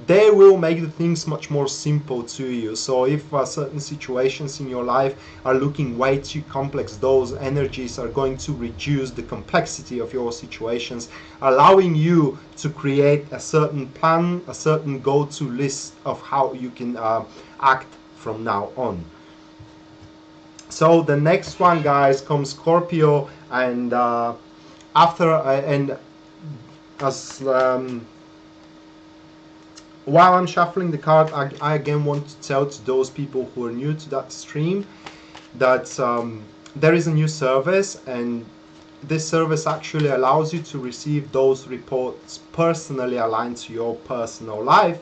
they will make the things much more simple to you. So if certain situations in your life are looking way too complex, those energies are going to reduce the complexity of your situations, allowing you to create a certain plan, a certain go-to list of how you can act from now on. So the next one, guys, comes Scorpio, and while I'm shuffling the card, I again want to tell to those people who are new to that stream that there is a new service, and this service actually allows you to receive those reports personally aligned to your personal life,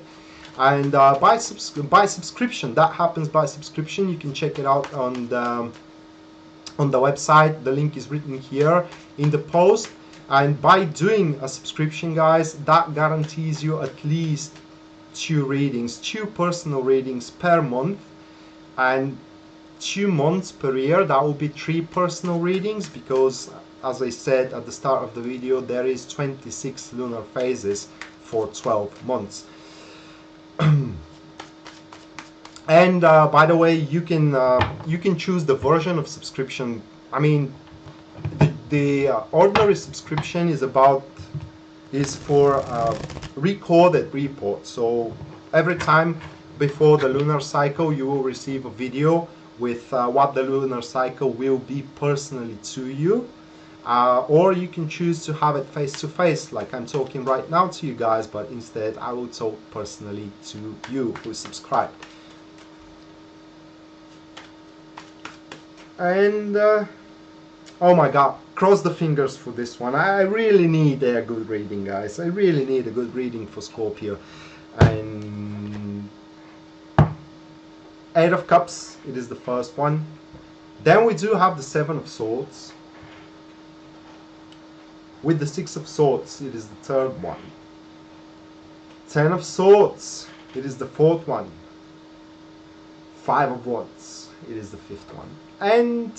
and by subscription. That happens by subscription. You can check it out on the website. The link is written here in the post. And by doing a subscription, guys, that guarantees you at least 2 readings, 2 personal readings per month, and 2 months per year. That will be 3 personal readings, because as I said at the start of the video, there is 26 lunar phases for 12 months. And by the way, you can choose the version of subscription. I mean, the ordinary subscription is for recorded reports. So every time before the lunar cycle, you will receive a video with what the lunar cycle will be personally to you, or you can choose to have it face to face, like I'm talking right now to you guys, but instead I will talk personally to you who subscribe. And oh my god, cross the fingers for this one. I really need a good reading, guys. I really need a good reading for Scorpio. And 8 of Cups, it is the first one. Then we do have the 7 of Swords. With the 6 of Swords, it is the third one. 10 of Swords, it is the fourth one. 5 of Wands, it is the fifth one. And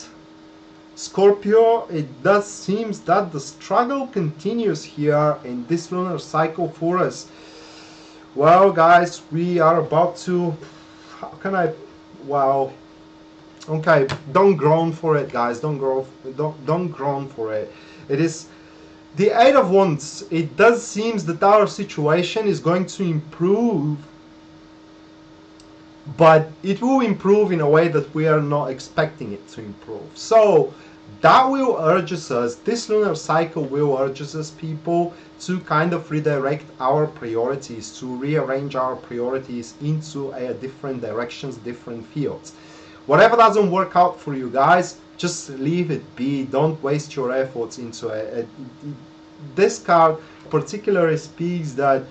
Scorpio, it does seems that the struggle continues here in this lunar cycle for us. Well, guys, we are about to, how can I, well, okay, don't groan for it, guys. Don't groan for it. It is the 8 of Wands. It does seem that our situation is going to improve, but it will improve in a way that we are not expecting it to improve. So that will urge us, this lunar cycle will urge us, people, to kind of redirect our priorities, to rearrange our priorities into different directions, different fields. Whatever doesn't work out for you guys, just leave it be. Don't waste your efforts into it. This card particularly speaks that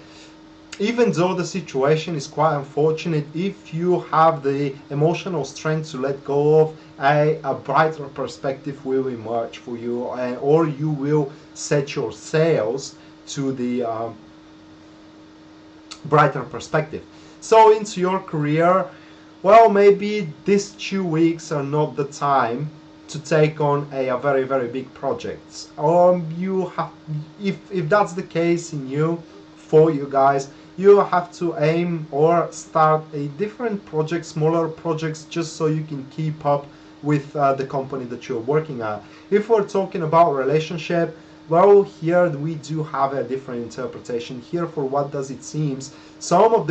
even though the situation is quite unfortunate, if you have the emotional strength to let go of, a brighter perspective will emerge for you, or you will set your sails to the brighter perspective. So into your career, well, maybe these 2 weeks are not the time to take on a very, very big project. You have, if that's the case for you guys, you have to aim or start a different project, smaller projects, just so you can keep up with the company that you're working at. If we're talking about relationship, well, here we do have a different interpretation. Here, for what does it seems, some of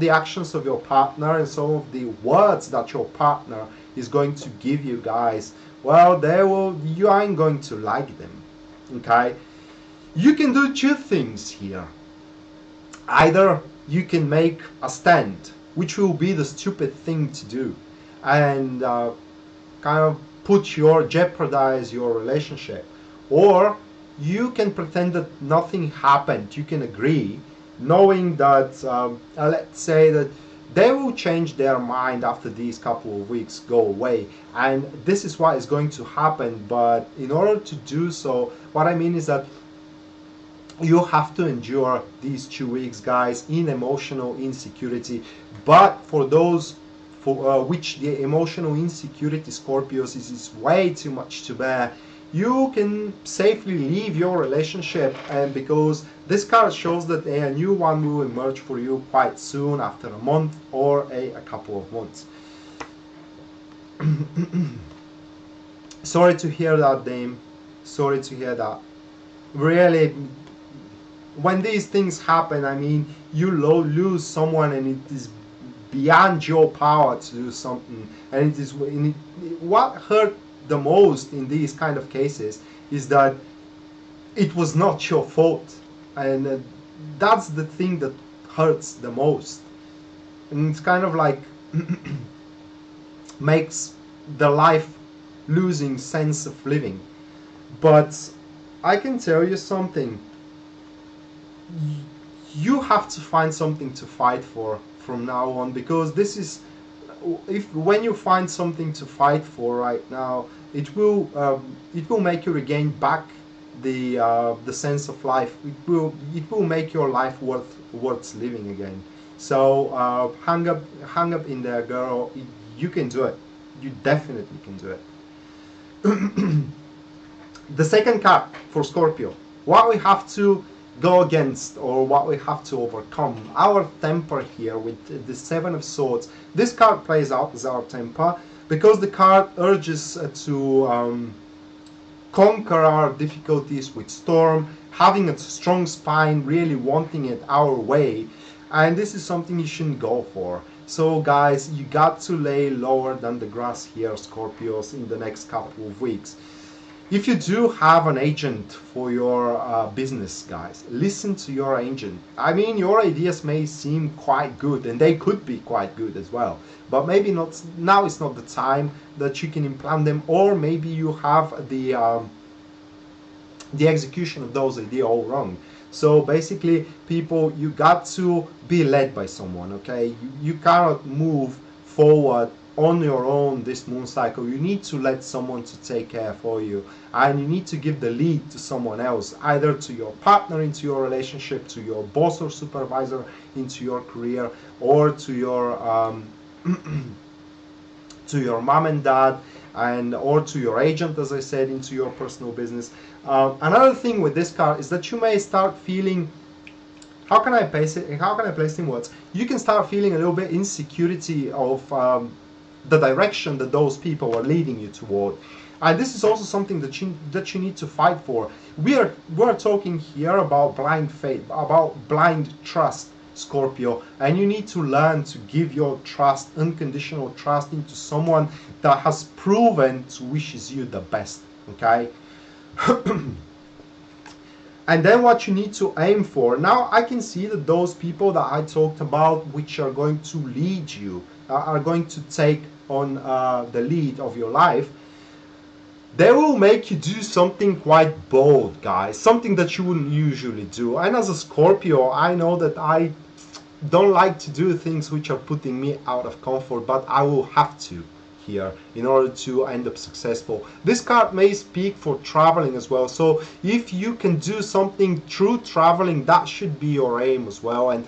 the actions of your partner and some of the words that your partner is going to give you guys, well, you aren't going to like them. Okay, you can do 2 things here. Either you can make a stand, which will be the stupid thing to do, and kind of jeopardize your relationship, or you can pretend that nothing happened. You can agree, knowing that let's say that they will change their mind after these couple of weeks go away, and this is what is going to happen. But in order to do so, what I mean is that you have to endure these 2 weeks, guys, in emotional insecurity. But for those for which the emotional insecurity, Scorpios, is way too much to bear, you can safely leave your relationship, and because This card shows that a new one will emerge for you quite soon, after a month or a couple of months. Sorry to hear that, Dame. Sorry to hear that. Really, when these things happen, I mean, you lose someone and it is beyond your power to do something. And it is what hurt the most in these kind of cases is that it was not your fault. And that's the thing that hurts the most. And it's kind of like makes the life losing sense of living. But I can tell you something. You have to find something to fight for from now on, because this is, when you find something to fight for right now, it will make you regain back the sense of life. It will make your life worth living again. So hang up in there, girl. You can do it. You definitely can do it. The second card for Scorpio. What we have to go against, or what we have to overcome. Our temper here with the Seven of Swords. This card plays out as our temper because the card urges to conquer our difficulties with storm, having a strong spine, really wanting it our way. And this is something you shouldn't go for. So guys, you got to lay lower than the grass here, Scorpios, in the next couple of weeks. If you do have an agent for your business, guys, listen to your agent. I mean, your ideas may seem quite good, and they could be quite good as well. But maybe not now. Is not the time that you can implant them, or maybe you have the execution of those ideas all wrong. So basically, people, you got to be led by someone. Okay, you cannot move forward on your own this moon cycle. You need to let someone to take care for you, and you need to give the lead to someone else, either to your partner into your relationship, to your boss or supervisor into your career, or to your to your mom and dad, and or to your agent, as I said, into your personal business. Another thing with this card is that you may start feeling, how can I place it in words? You can start feeling a little bit insecurity of the direction that those people are leading you toward. And this is also something that you need to fight for. We're talking here about blind faith, about blind trust, Scorpio, and you need to learn to give your trust, unconditional trust, into someone that has proven to wishes you the best. Okay. And then what you need to aim for. Now I can see that those people that I talked about, which are going to lead you, are going to take on the lead of your life, they will make you do something quite bold, guys, something that you wouldn't usually do. And as a Scorpio, I know that I don't like to do things which are putting me out of comfort, but I will have to here in order to end up successful. This card may speak for traveling as well, so if you can do something through traveling, that should be your aim as well. And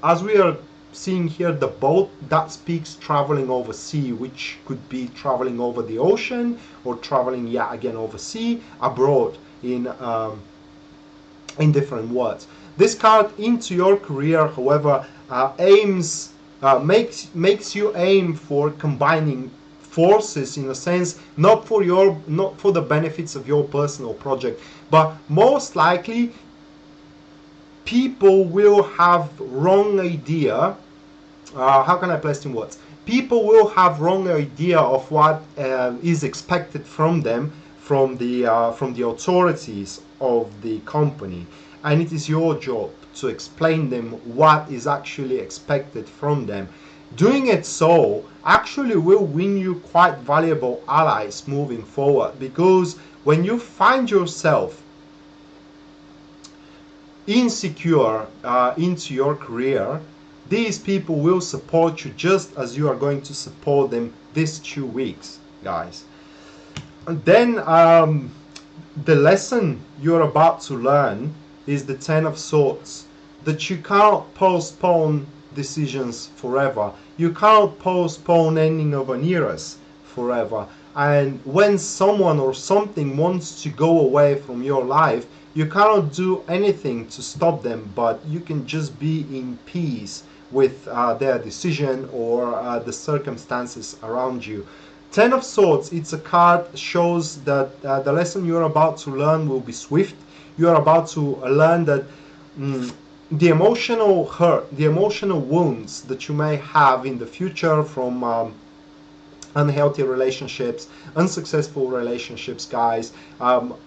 as we are seeing here, the boat, that speaks traveling over sea, which could be traveling over the ocean, or traveling, yeah, again, over sea, abroad, in different words. This card into your career, however, makes you aim for combining forces, in a sense, not for the benefits of your personal project, but most likely people will have wrong idea. How can I place in words? People will have wrong idea of what is expected from them, from the authorities of the company, and it is your job to explain them what is actually expected from them. Doing it so actually will win you quite valuable allies moving forward, because when you find yourself insecure into your career, these people will support you just as you are going to support them these 2 weeks, guys. And then the lesson you're about to learn is the Ten of Swords, that you cannot postpone decisions forever. You cannot postpone ending of an era forever. And when someone or something wants to go away from your life, you cannot do anything to stop them, but you can just be in peace with their decision or the circumstances around you. Ten of Swords, it's a card, shows that the lesson you're about to learn will be swift. You're about to learn that the emotional hurt, the emotional wounds that you may have in the future from unhealthy relationships, unsuccessful relationships, guys,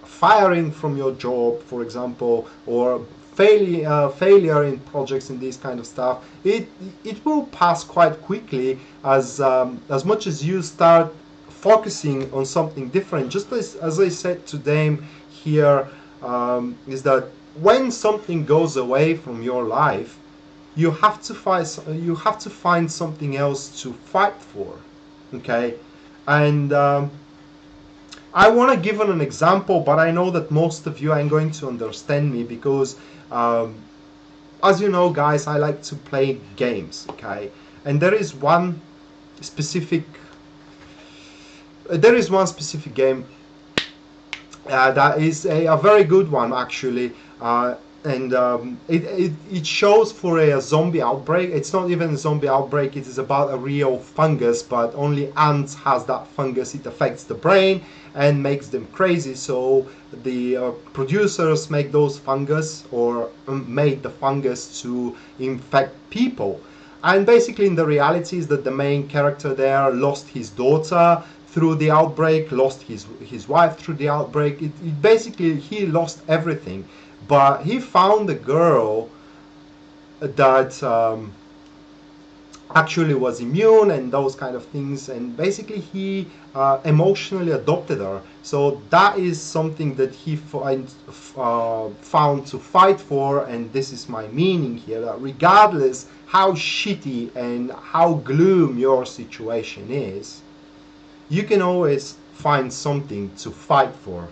firing from your job, for example, or failure in projects and this kind of stuff, it will pass quite quickly as much as you start focusing on something different. Just as I said to Dame here, is that when something goes away from your life, you have to find something else to fight for. Okay, and I want to give an example, but I know that most of you ain't going to understand me because as you know, guys, I like to play games. Okay, and there is one specific game that is a very good one, actually, and it shows for a zombie outbreak. It's not even a zombie outbreak, it is about a real fungus, but only ants has that fungus. It affects the brain and makes them crazy, so the producers make those fungus, or made the fungus to infect people. And basically in the reality is that the main character there lost his daughter through the outbreak, lost his wife through the outbreak. It basically, he lost everything. But he found a girl that actually was immune and those kind of things, and basically he emotionally adopted her. So that is something that he found to fight for, and this is my meaning here, that regardless how shitty and how gloom your situation is, you can always find something to fight for.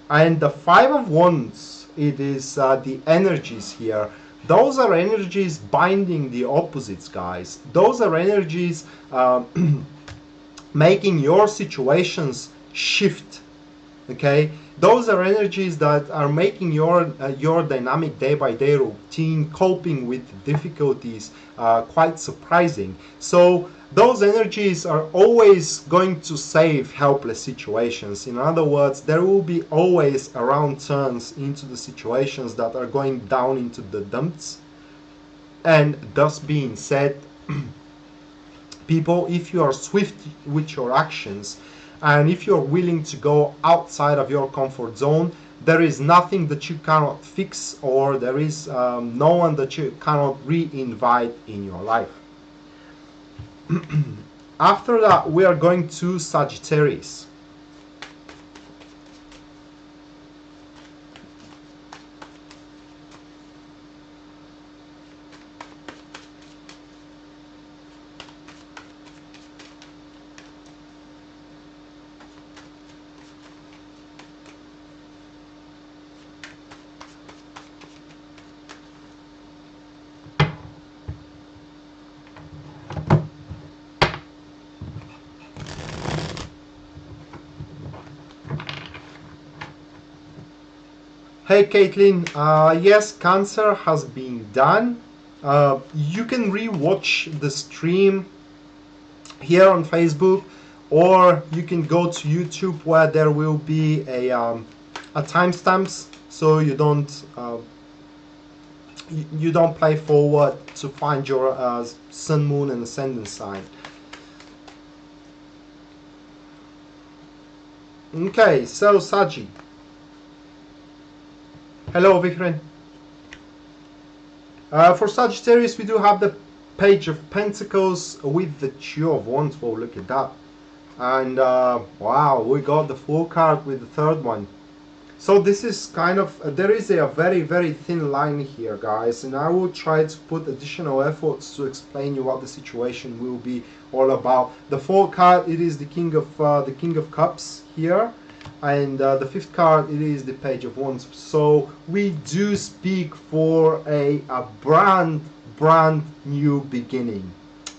And the Five of Wands, it is the energies here. Those are energies binding the opposites, guys. Those are energies making your situations shift. Okay, those are energies that are making your dynamic day-by-day routine, coping with difficulties, quite surprising. So those energies are always going to save helpless situations. In other words, there will be always around turns into the situations that are going down into the dumps. And thus being said, people, if you are swift with your actions, and if you're willing to go outside of your comfort zone, there is nothing that you cannot fix, or there is no one that you cannot re-invite in your life. After that, we are going to Sagittarius. Hey Caitlin, yes, Cancer has been done. You can re-watch the stream here on Facebook, or you can go to YouTube where there will be a timestamps, so you don't play forward to find your sun, moon, and ascendant sign. Okay, so Saji. Hello, Vikren. For Sagittarius, we do have the Page of Pentacles with the Two of Wands. Whoa, look at that. And wow, we got the Fool card with the third one. So this is kind of, there is a very, very thin line here, guys. And I will try to put additional efforts to explain you what the situation will be all about. The Fool card, it is the King of Cups here. And the fifth card, it is the Page of Wands. So we do speak for a brand new beginning.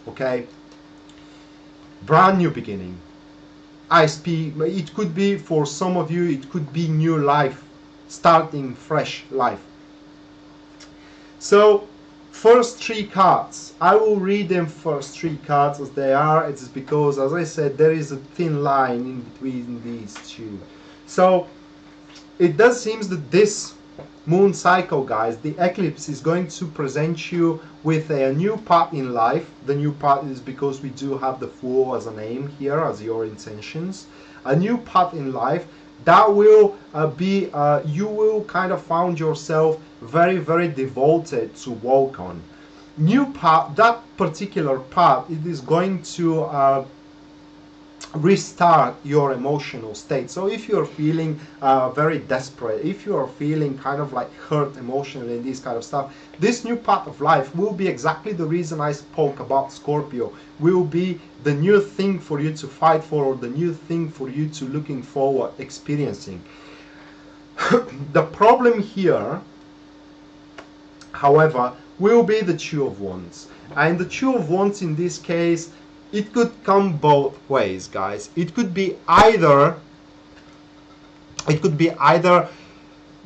Okay, brand new beginning. I speak, it could be for some of you, it could be new life, starting fresh life. So first three cards, I will read them first three cards as they are. It's because, as I said, there is a thin line in between these two. So it does seem that this moon cycle, guys, the eclipse is going to present you with a new path in life. The new path is because we do have the Fool as a name here, as your intentions. A new path in life that will be, you will kind of found yourself very, very devoted to walk on. New path, that particular path, it is going to restart your emotional state. So if you're feeling very desperate, if you are feeling kind of like hurt emotionally and this kind of stuff, this new path of life will be exactly the reason I spoke about Scorpio, will be the new thing for you to fight for, or the new thing for you to looking forward experiencing. The problem here, however, will be the Two of Wands. And the Two of Wands in this case, it could come both ways, guys. It could be either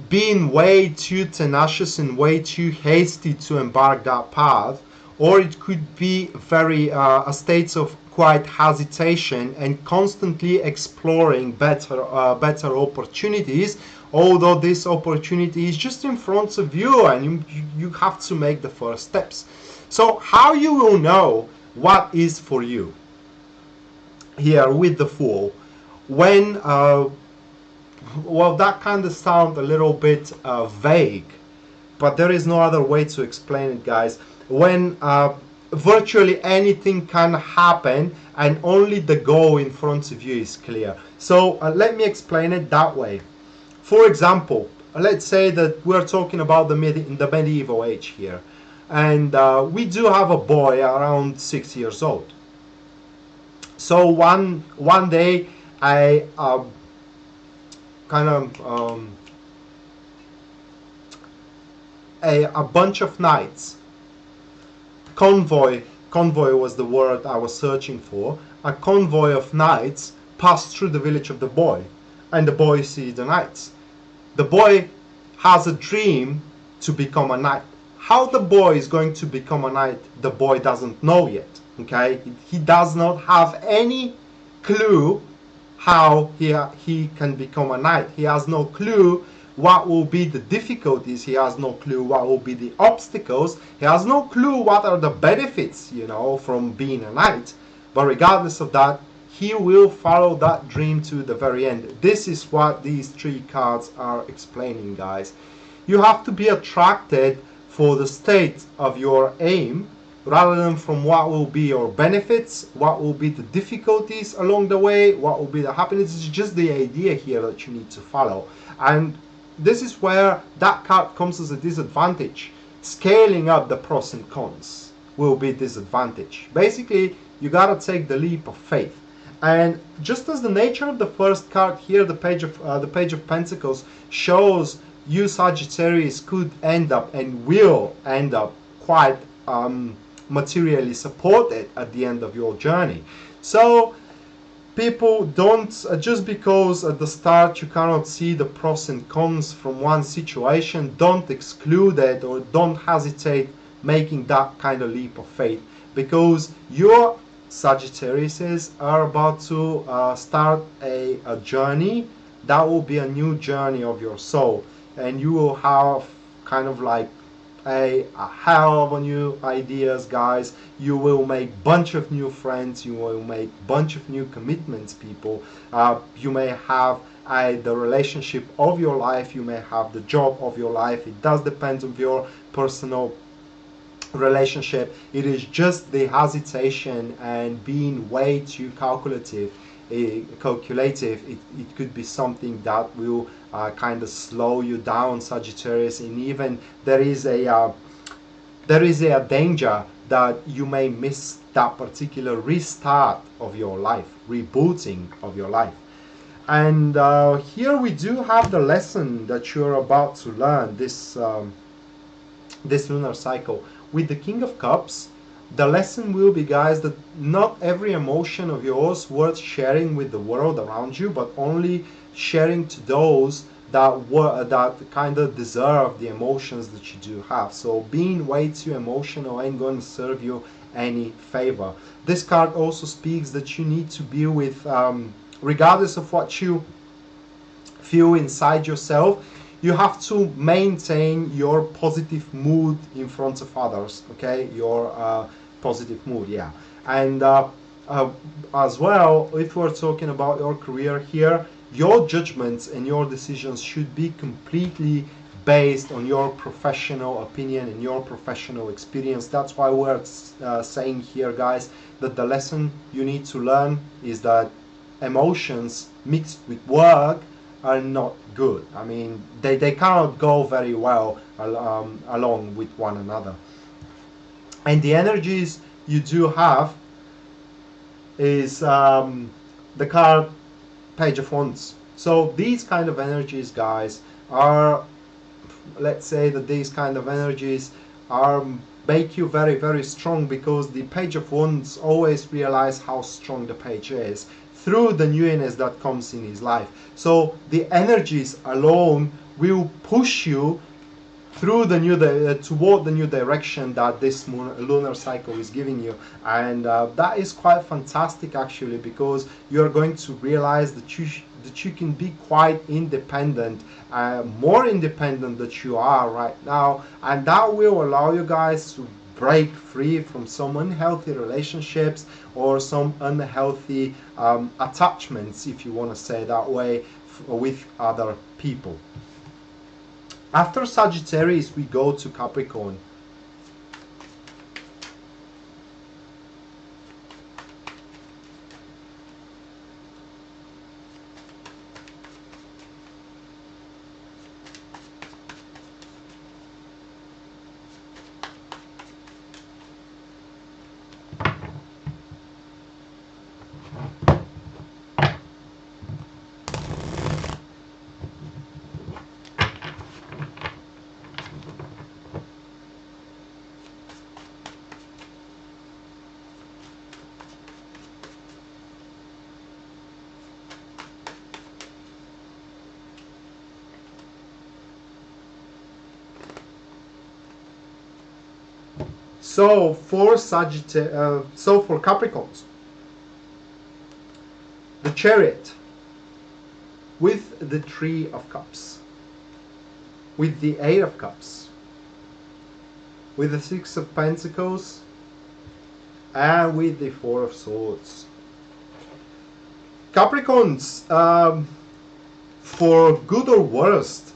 being way too tenacious and way too hasty to embark that path, or it could be very a state of quiet hesitation and constantly exploring better opportunities, although this opportunity is just in front of you and you have to make the first steps. So how you will know what is for you here with the Fool, when well, that kind of sounds a little bit vague, but there is no other way to explain it, guys. When virtually anything can happen and only the goal in front of you is clear. So let me explain it that way. For example, let's say that we're talking about the medieval age here, and we do have a boy around 6 years old. So one day I a bunch of knights, convoy was the word I was searching for, a convoy of knights passed through the village of the boy, and the boy sees the knights. The boy has a dream to become a knight. How the boy is going to become a knight, the boy doesn't know yet. Okay, he does not have any clue how he can become a knight. He has no clue what will be the difficulties. He has no clue what will be the obstacles. He has no clue what are the benefits, you know, from being a knight. But regardless of that, he will follow that dream to the very end. This is what these three cards are explaining, guys. You have to be attracted for the state of your aim, rather than from what will be your benefits, what will be the difficulties along the way, what will be the happiness. It's just the idea here that you need to follow. And this is where that card comes as a disadvantage. Scaling up the pros and cons will be disadvantage. Basically, you gotta take the leap of faith. And just as the nature of the first card here, the Page of Pentacles, shows you, Sagittarius, could end up and will end up quite materially supported at the end of your journey. So people don't, just because at the start you cannot see the pros and cons from one situation, don't exclude it or don't hesitate making that kind of leap of faith, because your Sagittariuses are about to start a journey that will be a new journey of your soul, and you will have kind of like a hell of a new ideas, guys. You will make bunch of new friends, you will make bunch of new commitments, people. You may have the relationship of your life, you may have the job of your life. It does depend on your personal relationship. It is just the hesitation and being way too calculative. It could be something that will kind of slow you down, Sagittarius, and even there is a danger that you may miss that particular restart of your life, rebooting of your life. And here we do have the lesson that you're about to learn this lunar cycle with the King of Cups. The lesson will be, guys, that not every emotion of yours worth sharing with the world around you, but only sharing to those that kind of deserve the emotions that you do have. So being way too emotional ain't going to serve you any favor. This card also speaks that you need to be with, regardless of what you feel inside yourself, you have to maintain your positive mood in front of others. Okay, your positive mood, yeah. And as well, if we're talking about your career here, your judgments and your decisions should be completely based on your professional opinion and your professional experience. That's why we're saying here, guys, that the lesson you need to learn is that emotions mixed with work are not good. I mean, they cannot go very well along with one another. And the energies you do have is the card Page of Wands. So these kind of energies, guys, are, let's say that these kind of energies are make you very, very strong, because the Page of Wands always realize how strong the page is through the newness that comes in his life. So the energies alone will push you through the new toward the new direction that this lunar cycle is giving you. And that is quite fantastic, actually, because you're going to realize that you can be quite independent, more independent than you are right now, and that will allow you guys to break free from some unhealthy relationships or some unhealthy attachments, if you want to say that way, with other people. After Sagittarius, we go to Capricorn. So for for Capricorns, the Chariot with the Three of Cups, with the Eight of Cups, with the Six of Pentacles, and with the Four of Swords. Capricorns, for good or worst,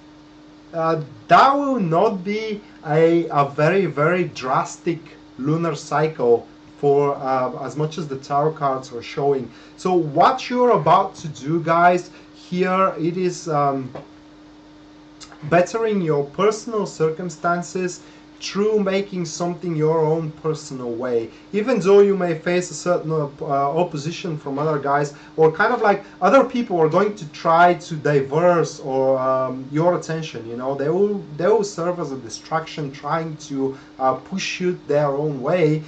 that will not be a very, very drastic lunar cycle for as much as the tarot cards are showing. So what you're about to do, guys, here it is bettering your personal circumstances through making something your own personal way, even though you may face a certain opposition from other guys, or kind of like other people are going to try to diverse or your attention. You know, they will serve as a distraction, trying to push you their own way.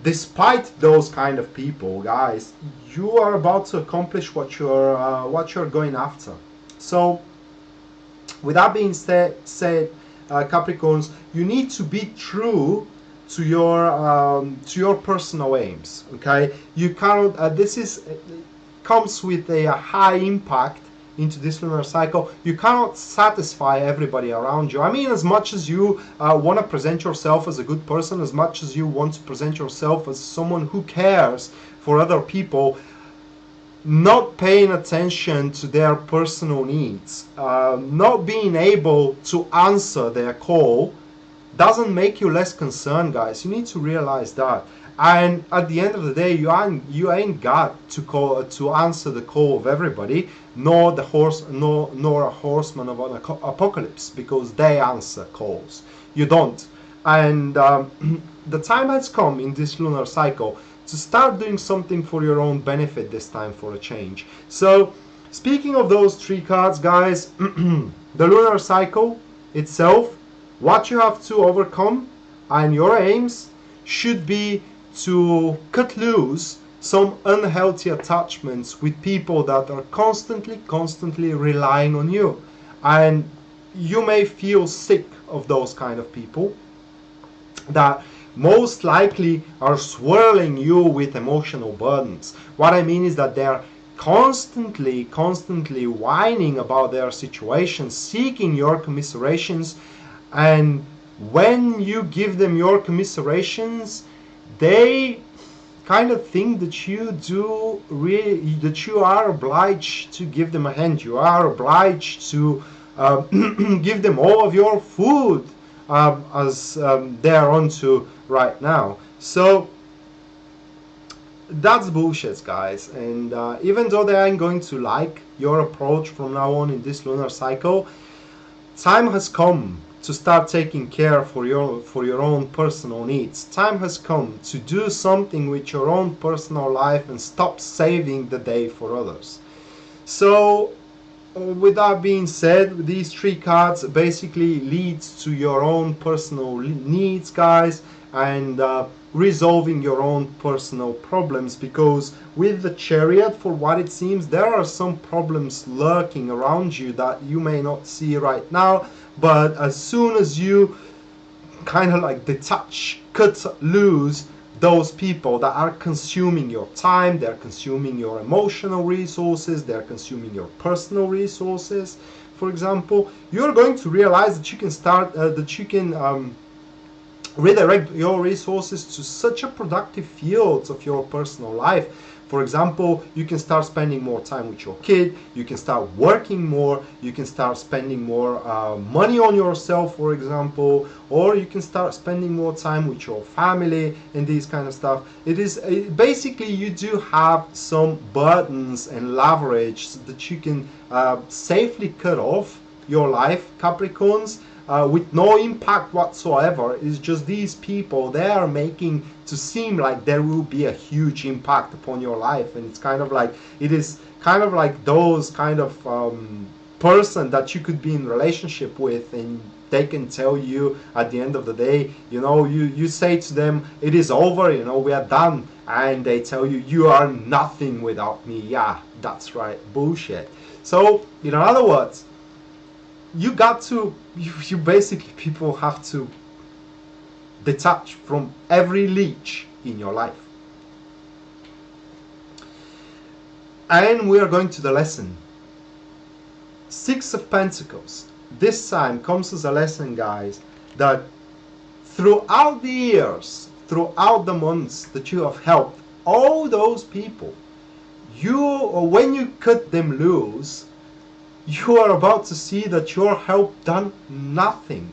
Despite those kind of people, guys, you are about to accomplish what you're going after. So with that being said, Capricorns, you need to be true to your personal aims. Okay, you cannot. Comes with a high impact into this lunar cycle. You cannot satisfy everybody around you. I mean, as much as you want to present yourself as a good person, as much as you want to present yourself as someone who cares for other people, not paying attention to their personal needs, not being able to answer their call, doesn't make you less concerned, guys. You need to realize that. And at the end of the day, you ain't got to answer the call of everybody, nor a horseman of an apocalypse, because they answer calls. You don't. And the time has come in this lunar cycle to start doing something for your own benefit this time, for a change. So speaking of those three cards, guys, the lunar cycle itself, what you have to overcome and your aims should be to cut loose some unhealthy attachments with people that are constantly relying on you. And you may feel sick of those kind of people that most likely are swirling you with emotional burdens. What I mean is that they're constantly whining about their situation, seeking your commiserations, and when you give them your commiserations, they kind of think that you are obliged to give them a hand. You are obliged to give them all of your food, as they are onto right now. So that's bullshit, guys. And even though they aren't going to like your approach from now on in this lunar cycle, time has come to start taking care for your own personal needs. Time has come to do something with your own personal life and stop saving the day for others. So with that being said, these three cards basically leads to your own personal needs, guys, and resolving your own personal problems, because with the Chariot, for what it seems, there are some problems lurking around you that you may not see right now, but as soon as you kind of like detach, cut loose those people that are consuming your time, they're consuming your emotional resources, they're consuming your personal resources, for example, you're going to realize that you can redirect your resources to such a productive fields of your personal life. For example, you can start spending more time with your kid, you can start working more, you can start spending more money on yourself, for example, or you can start spending more time with your family and these kind of stuff. Basically, you do have some burdens and leverage that you can safely cut off your life, Capricorns, with no impact whatsoever. It's just these people, they are making to seem like there will be a huge impact upon your life, and it's kind of like, it is kind of like those kind of person that you could be in relationship with, and they can tell you at the end of the day, you say to them, it is over, we are done, and they tell you, you are nothing without me. Yeah, that's right, bullshit. So in other words, you basically, people have to detach from every leech in your life. And we are going to the lesson. Six of Pentacles. This time comes as a lesson, guys, that throughout the years, throughout the months that you have helped all those people, when you cut them loose, you are about to see that your help done nothing.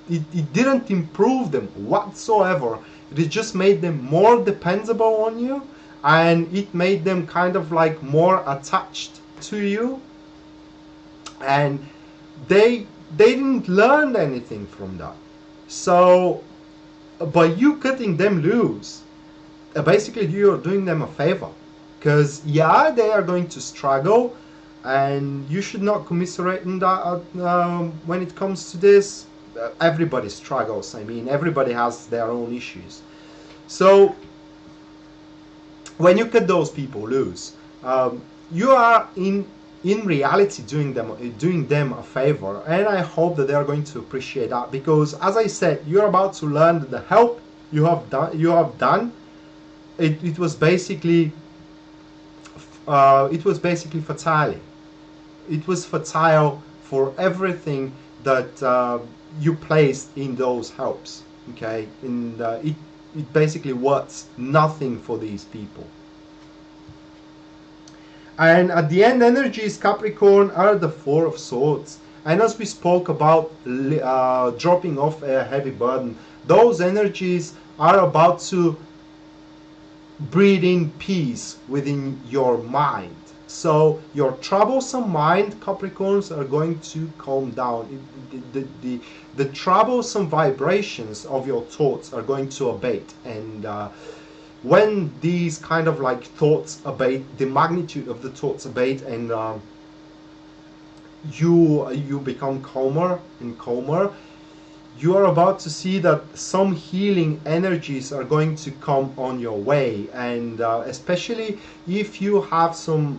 It didn't improve them whatsoever. It just made them more dependable on you, and it made them kind of like more attached to you, and they didn't learn anything from that. So by you cutting them loose, basically you're doing them a favor, because yeah, they are going to struggle, and you should not commiserate in that when it comes to this. Everybody struggles. I mean, everybody has their own issues. So when you cut those people loose, you are in reality doing them a favor, and I hope that they are going to appreciate that, because as I said, you're about to learn that the help you have done, it was basically fertile. It was fertile for everything that you placed in those helps, okay? And it basically worth nothing for these people. And at the end, energies, Capricorn, are the Four of Swords. And as we spoke about dropping off a heavy burden, those energies are about to breathe in peace within your mind. So your troublesome mind, Capricorns, are going to calm down. The troublesome vibrations of your thoughts are going to abate, and when these kind of like thoughts abate, the magnitude of the thoughts abate, and you become calmer and calmer, you are about to see that some healing energies are going to come on your way, and especially if you have some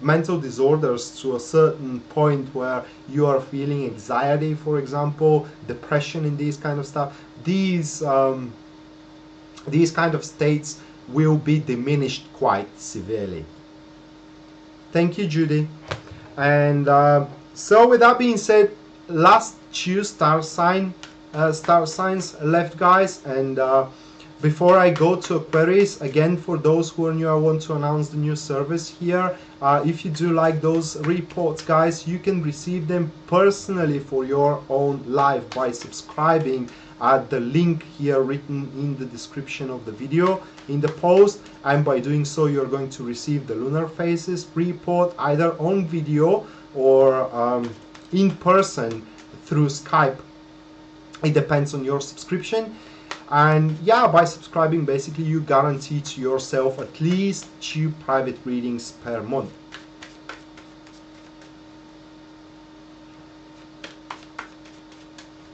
mental disorders to a certain point where you are feeling anxiety, for example, depression and these kind of stuff, these kind of states will be diminished quite severely. Thank you, Judy. And so with that being said, last two star signs left, guys. And before I go to Aquarius, again, for those who are new, I want to announce the new service here. If you do like those reports, guys, you can receive them personally for your own life by subscribing at the link here written in the description of the video in the post, and by doing so you're going to receive the lunar phases report either on video or in person through Skype. It depends on your subscription. And yeah, by subscribing, basically you guarantee to yourself at least 2 private readings per month.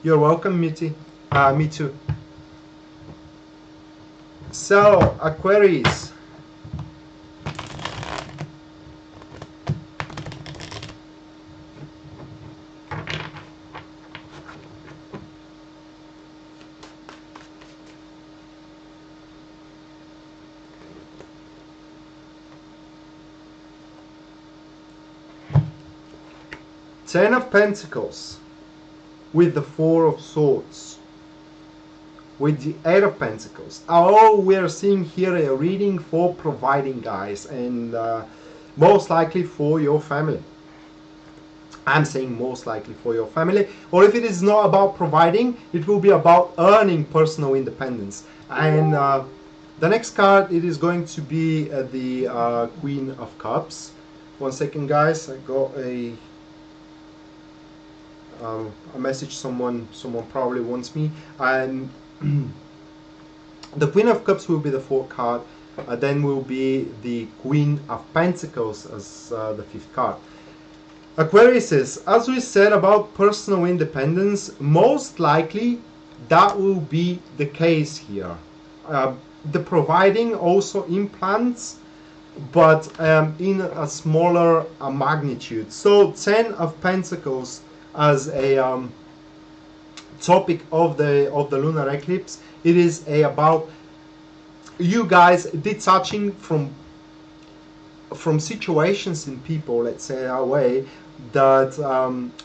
You're welcome, Mitty. Me too. So, Aquarius. Ten of Pentacles with the Four of Swords, with the Eight of Pentacles. Oh, we're seeing here a reading for providing, guys, and most likely for your family. I'm saying most likely for your family, or if it is not about providing, it will be about earning personal independence. And the next card, it is going to be the Queen of Cups. One second, guys, I got a message. Someone probably wants me, and the Queen of Cups will be the 4th card. Then will be the Queen of Pentacles as the 5th card. Aquarius, as we said about personal independence, most likely that will be the case here. The providing also implants, but in a smaller magnitude. So 10 of Pentacles as a topic of the lunar eclipse, it is about you guys detaching from situations in people, let's say that way, that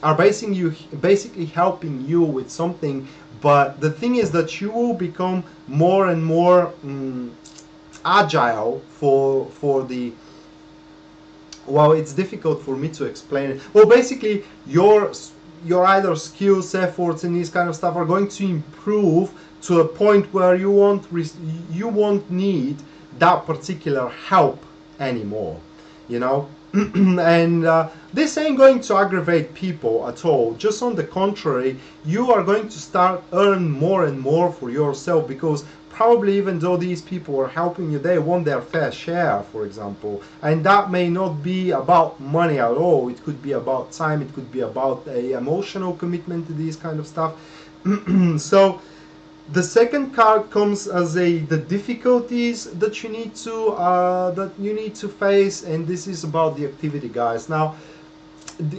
are basically helping you with something. But the thing is that you will become more and more agile for the, well, it's difficult for me to explain it. Well, basically your either skills, efforts, and these kind of stuff are going to improve to a point where you won't need that particular help anymore, you know. And this ain't going to aggravate people at all. Just on the contrary, you are going to start earn more and more for yourself, because probably even though these people are helping you, they want their fair share, for example. And that may not be about money at all. It could be about time. It could be about a emotional commitment to these kind of stuff. So the second card comes as the difficulties that you need to face, and this is about the activity, guys. Now,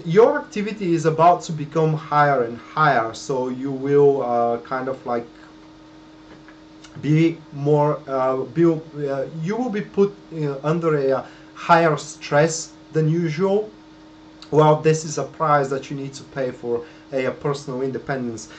your activity is about to become higher and higher, so you will kind of like be more you will be put under a higher stress than usual. Well, this is a price that you need to pay for a personal independence.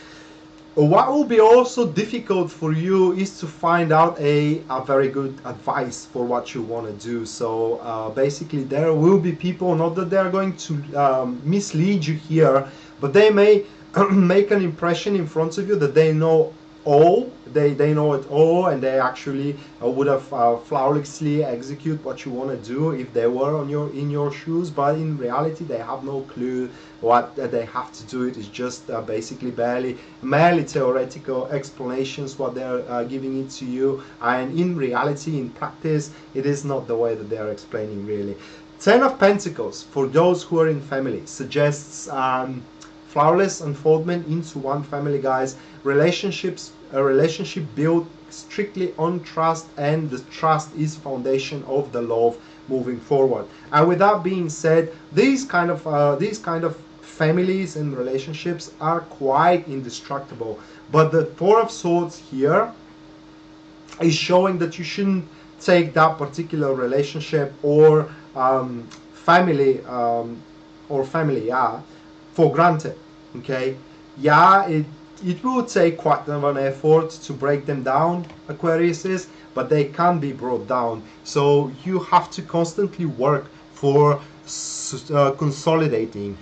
What will be also difficult for you is to find out a very good advice for what you want to do. So basically there will be people, not that they're going to mislead you here, but they may make an impression in front of you that they know all, they know it all, and they actually would have flawlessly execute what you want to do if they were in your shoes. But in reality, they have no clue what they have to do. It is just basically merely theoretical explanations what they're giving it to you, and in reality, in practice, it is not the way that they are explaining really. 10 of Pentacles, for those who are in family, suggests flawless unfoldment into one family, guys. A relationship built strictly on trust, and the trust is foundation of the love moving forward. And with that being said, these kind of families and relationships are quite indestructible. But the Four of Swords here is showing that you shouldn't take that particular relationship or family for granted. Okay, yeah, it will take quite an effort to break them down, Aquariuses, but they can be brought down. So you have to constantly work for consolidating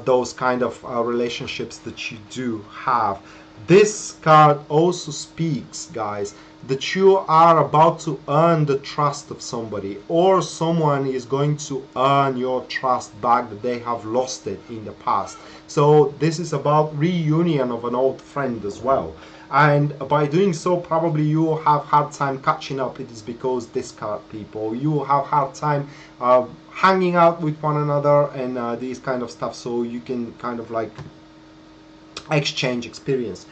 those kind of relationships that you do have. This card also speaks, guys, that you are about to earn the trust of somebody, or someone is going to earn your trust back, that they have lost it in the past. So this is about reunion of an old friend as well. And by doing so, probably you will have hard time catching up. It is because this card, people, you will have hard time hanging out with one another and these kind of stuff, so you can kind of like exchange experience.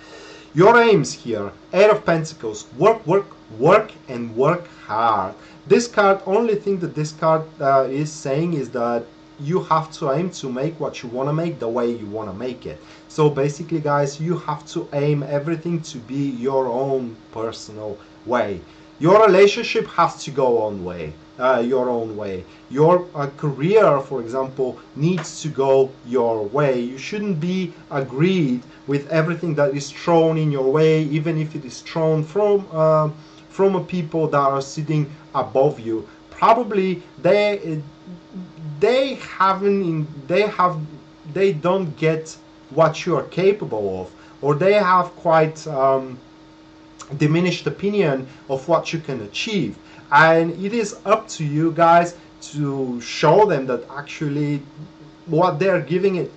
Your aims here: Eight of Pentacles, work, work, work, and work hard. This card, only thing that this card is saying is that you have to aim to make what you want to make the way you want to make it. So basically, guys, you have to aim everything to be your own personal way. Your relationship has to go on way, your own way. Your career, for example, needs to go your way. You shouldn't be agreed with everything that is thrown in your way, even if it is thrown from a people that are sitting above you. Probably they don't get what you are capable of, or they have quite diminished opinion of what you can achieve. And it is up to you guys to show them that actually what they're giving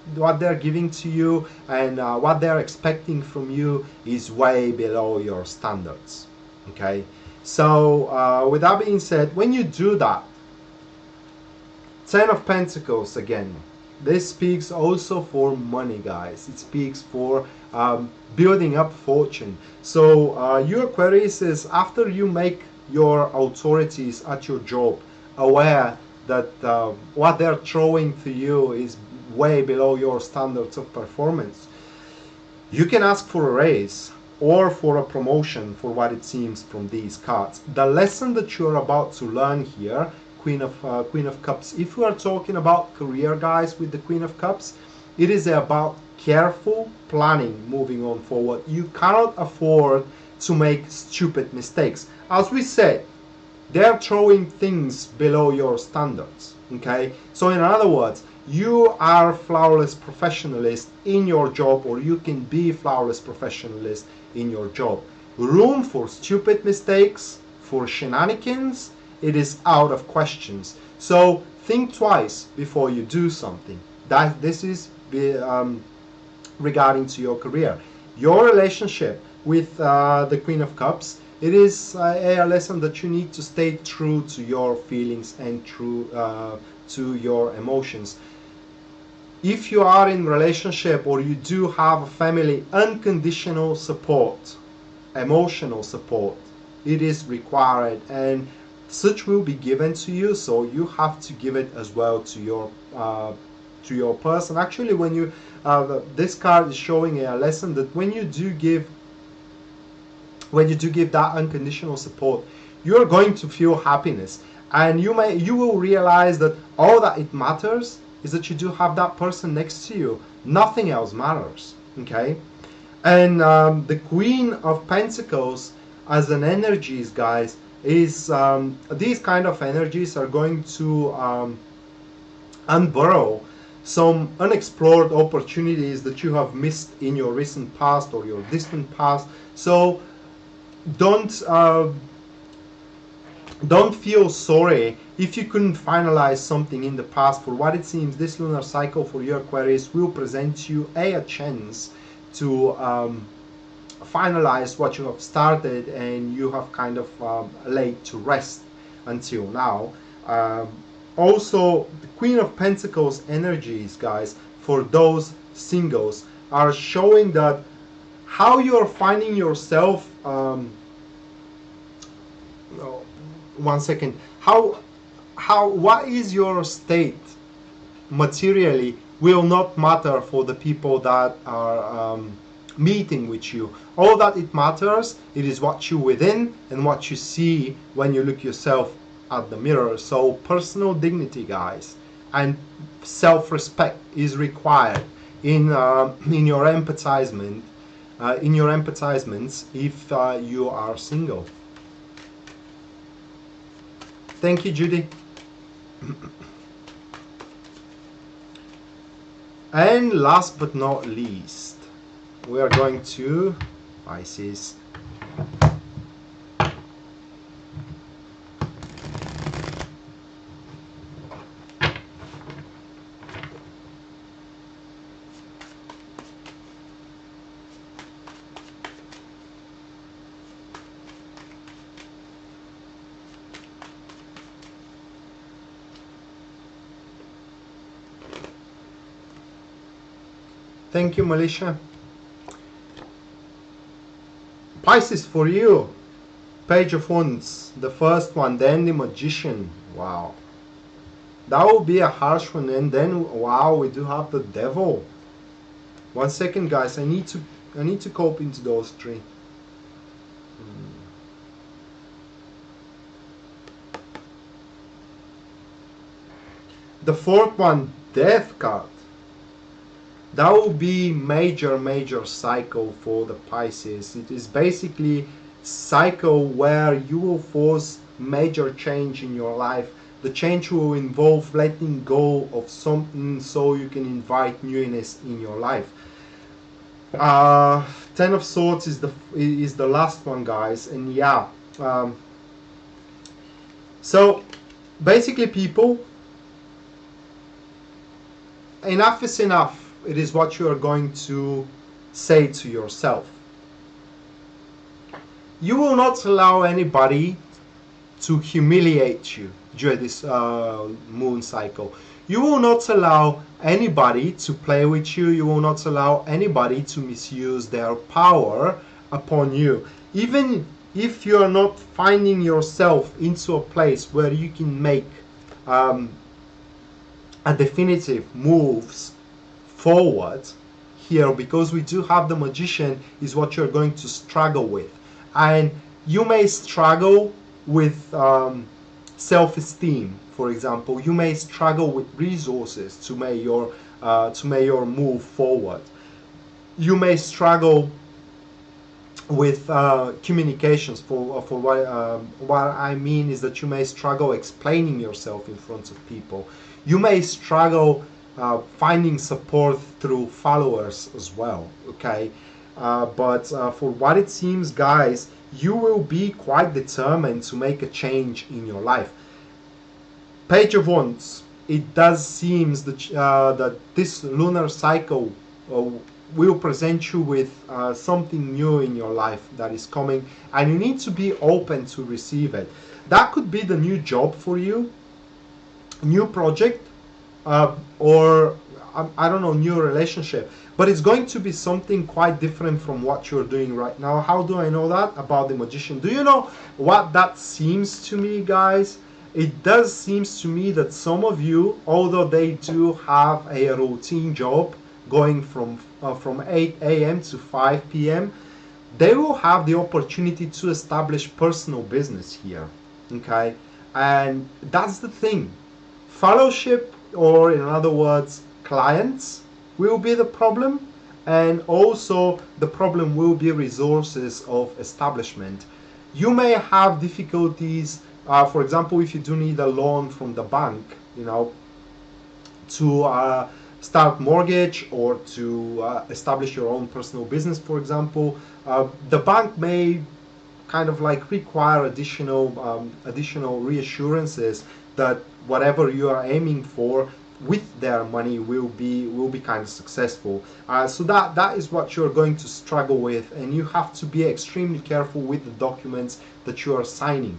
to you and what they're expecting from you is way below your standards. Okay, so with that being said, when you do that, Ten of Pentacles again, this speaks also for money, guys. It speaks for building up fortune. So you Aquarius, is after you make your authorities at your job aware that what they're throwing to you is way below your standards of performance, you can ask for a raise or for a promotion, for what it seems from these cards. The lesson that you're about to learn here, Queen of Cups, if we are talking about career, guys, with the Queen of Cups, it is about careful planning moving on forward. You cannot afford to make stupid mistakes. As we said, they're throwing things below your standards. Okay, so in other words, you are a flawless professionalist in your job, or you can be a flawless professionalist in your job. Room for stupid mistakes, for shenanigans, it is out of questions. So think twice before you do something. This is regarding to your career. Your relationship with the Queen of Cups, it is a lesson that you need to stay true to your feelings and true to your emotions. If you are in relationship or you do have a family, unconditional support, emotional support, it is required, and such will be given to you. So you have to give it as well to your person. Actually, when you this card is showing a lesson that when you do give that unconditional support, you are going to feel happiness, and you will realize that all that it matters is that you do have that person next to you. Nothing else matters. Okay, and the Queen of Pentacles as an energies, guys, is these kind of energies are going to unburrow some unexplored opportunities that you have missed in your recent past or your distant past. So don't feel sorry if you couldn't finalize something in the past. For what it seems, this lunar cycle for your Aquarius will present you a chance to finalize what you have started and you have kind of laid to rest until now. Also, the Queen of Pentacles energies, guys, for those singles are showing that how you're finding yourself, one second, what is your state materially will not matter for the people that are meeting with you. All that it matters, it is what you within and what you see when you look yourself at the mirror. So personal dignity, guys, and self-respect is required in your empathizement, in your empathizements if you are single. Thank you, Judy. And last but not least, we are going to Pisces. Thank you, Militia. Pisces, for you, Page of Wands, the first one, then the Magician. Wow, that will be a harsh one. And then, wow, we do have the Devil. One second, guys, I need to cope into those three. The fourth one, Death card. That will be major cycle for the Pisces. It is basically cycle where you will force major change in your life. The change will involve letting go of something so you can invite newness in your life. Ten of Swords is the last one, guys, and yeah. So basically, people, enough is enough. It is what you are going to say to yourself. You will not allow anybody to humiliate you during this moon cycle. You will not allow anybody to play with you. You will not allow anybody to misuse their power upon you. Even if you are not finding yourself into a place where you can make a definitive moves forward here, because we do have the Magician, is what you're going to struggle with. And you may struggle with self-esteem, for example. You may struggle with resources to make your move forward. You may struggle with communications. For what I mean is that you may struggle explaining yourself in front of people. You may struggle finding support through followers as well, okay? But for what it seems, guys, you will be quite determined to make a change in your life. Page of Wands, it does seem that, that this lunar cycle will present you with something new in your life that is coming, and you need to be open to receive it. That could be the new job for you, new project, or I don't know, new relationship, but it's going to be something quite different from what you're doing right now. How do I know that about the Magician? Do you know what that seems to me, guys? It does seems to me that some of you, although they do have a routine job going from 8 a.m. to 5 p.m., they will have the opportunity to establish personal business here, okay? And that's the thing. Fellowship, or in other words, clients, will be the problem, and also the problem will be resources of establishment. You may have difficulties, for example, if you do need a loan from the bank, you know, to start mortgage or to establish your own personal business, for example, the bank may kind of like require additional reassurances that whatever you are aiming for with their money will be kind of successful. So that is what you're going to struggle with, and you have to be extremely careful with the documents that you are signing.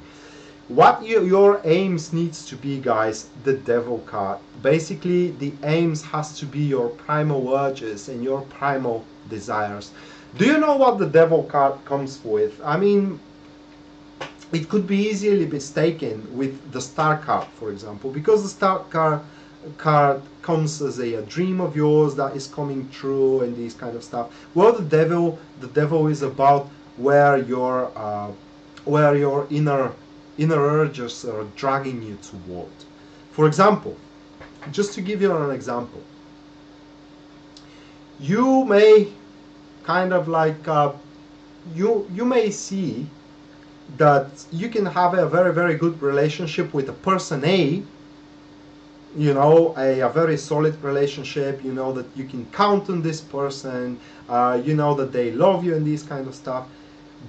What your aims needs to be, guys, the Devil card. Basically, the aims has to be your primal urges and your primal desires. Do you know what the Devil card comes with? I mean, it could be easily mistaken with the Star card, for example, because the Star card comes as a dream of yours that is coming true and these kind of stuff. Well, the devil is about where your inner urges are dragging you toward. For example, just to give you an example, you may kind of like you may see that you can have a very, very good relationship with a person A, you know, a very solid relationship, you know that you can count on this person, you know that they love you and these kind of stuff,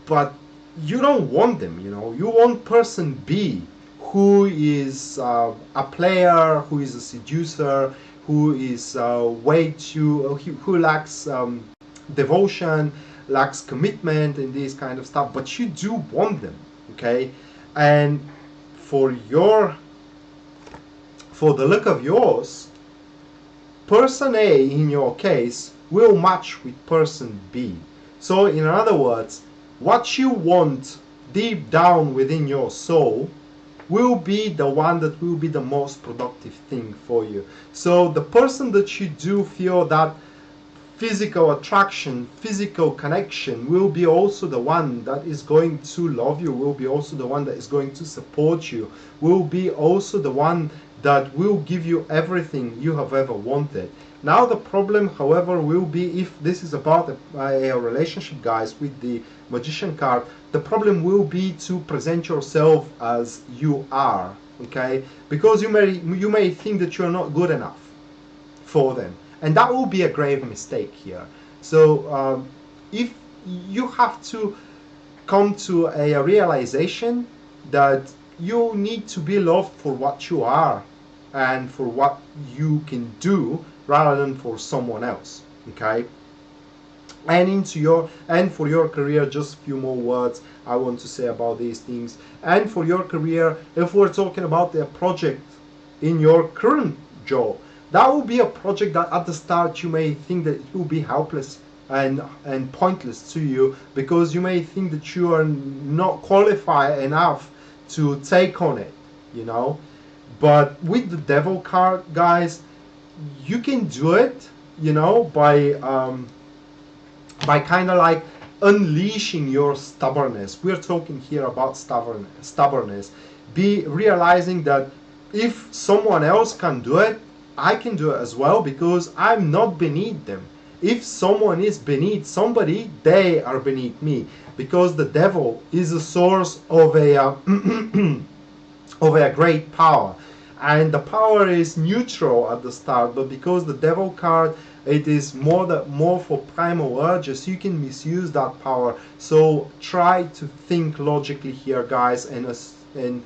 but you don't want them, you know. You want person B, who is a player, who is a seducer, who is way too, who lacks devotion, lacks commitment and these kind of stuff, but you do want them, okay? And for the look of yours, person A in your case will match with person B. So in other words, what you want deep down within your soul will be the one that will be the most productive thing for you. So the person that you do feel that physical attraction, physical connection, will be also the one that is going to love you, will be also the one that is going to support you, will be also the one that will give you everything you have ever wanted. Now the problem, however, will be, if this is about a relationship, guys, with the Magician card, the problem will be to present yourself as you are, okay? Because you may think that you're not good enough for them. And that will be a grave mistake here. So if you have to come to a realization that you need to be loved for what you are and for what you can do rather than for someone else, okay? And for your career, just a few more words I want to say about these things. And for your career, if we're talking about a project in your current job, that will be a project that at the start you may think that it will be helpless and pointless to you, because you may think that you are not qualified enough to take on it, you know. But with the Devil card, guys, you can do it, you know, by kind of like unleashing your stubbornness. We're talking here about stubbornness. Be realizing that if someone else can do it, I can do it as well, because I'm not beneath them. If someone is beneath somebody, they are beneath me, because the devil is a source of a of a great power, and the power is neutral at the start, but because the Devil card, it is more for primal urges, you can misuse that power. So try to think logically here, guys, and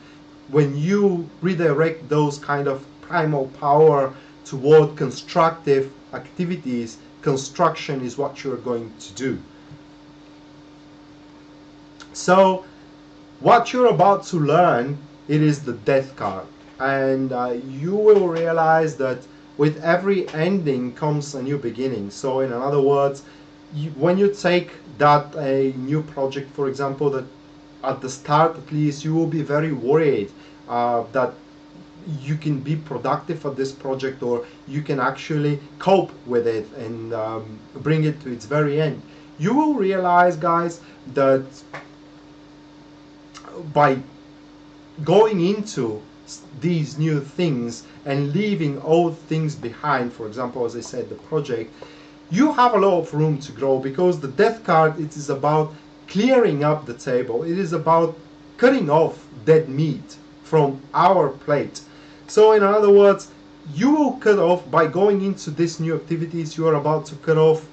when you redirect those kind of primal power toward constructive activities, construction is what you're going to do. So what you're about to learn, it is the Death card, and you will realize that with every ending comes a new beginning. So in other words, when you take that a new project, for example, that at the start at least you will be very worried that you can be productive at this project, or you can actually cope with it and bring it to its very end. You will realize, guys, that by going into these new things and leaving old things behind, for example, as I said, the project, you have a lot of room to grow, because the Death card, it is about clearing up the table. It is about cutting off dead meat from our plate. So in other words, you will cut off, by going into these new activities, you are about to cut off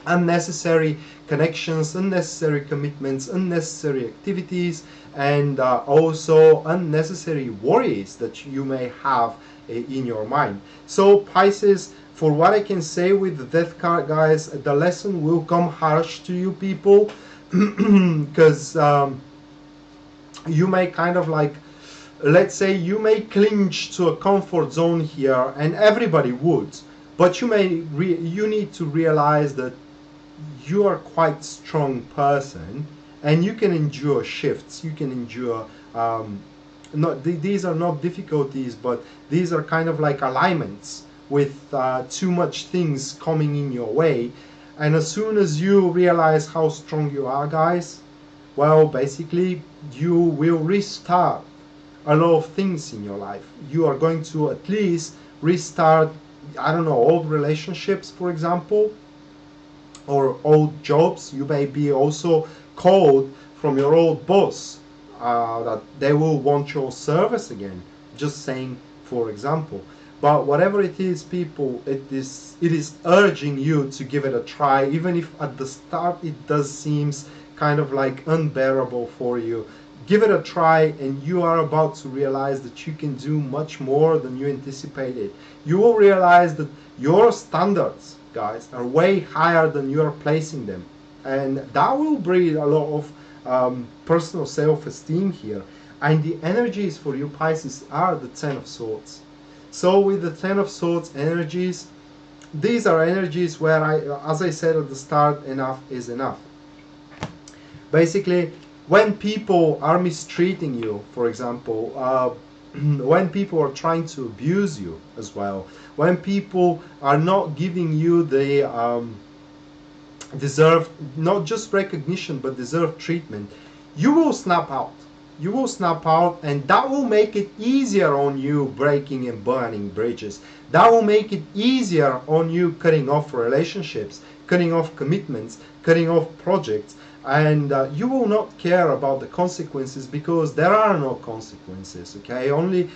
unnecessary connections, unnecessary commitments, unnecessary activities, and also unnecessary worries that you may have in your mind. So Pisces, for what I can say with the Death card, guys, the lesson will come harsh to you people, because you may kind of like, let's say you may clinch to a comfort zone here, and everybody would, but you need to realize that you are quite strong person, and you can endure shifts, you can endure these are not difficulties, but these are kind of like alignments with too much things coming in your way. And as soon as you realize how strong you are, guys, well, basically you will restart a lot of things in your life. You are going to at least restart, I don't know, old relationships, for example, or old jobs. You may be also called from your old boss that they will want your service again, just saying, for example. But whatever it is, people, it is urging you to give it a try, even if at the start it does seems kind of like unbearable for you. Give it a try, and you are about to realize that you can do much more than you anticipated. You will realize that your standards, guys, are way higher than you are placing them, and that will breed a lot of personal self-esteem here. And the energies for you, Pisces, are the Ten of Swords. So with the Ten of Swords energies, these are energies where as I said at the start, enough is enough. Basically, when people are mistreating you, for example, when people are trying to abuse you as well, when people are not giving you the deserved, not just recognition, but deserved treatment, you will snap out. You will snap out, and that will make it easier on you breaking and burning bridges. That will make it easier on you cutting off relationships, cutting off commitments, cutting off projects, and you will not care about the consequences, because there are no consequences, okay? Only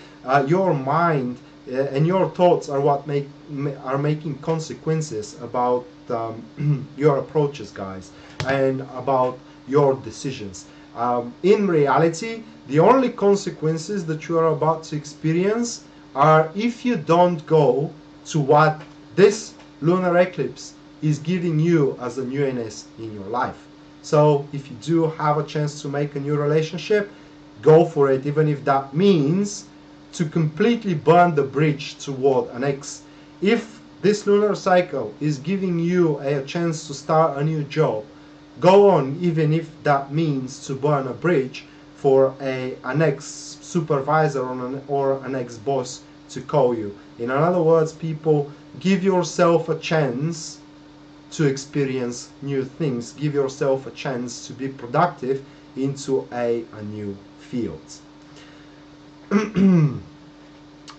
your mind and your thoughts are what are making consequences about your approaches, guys, and about your decisions. In reality, the only consequences that you are about to experience are if you don't go to what this lunar eclipse is giving you as a newness in your life. So if you do have a chance to make a new relationship, go for it, even if that means to completely burn the bridge toward an ex. If this lunar cycle is giving you a chance to start a new job, go on, even if that means to burn a bridge for an ex-supervisor or an ex-boss to call you. In other words, people, give yourself a chance to experience new things. Give yourself a chance to be productive into a new field.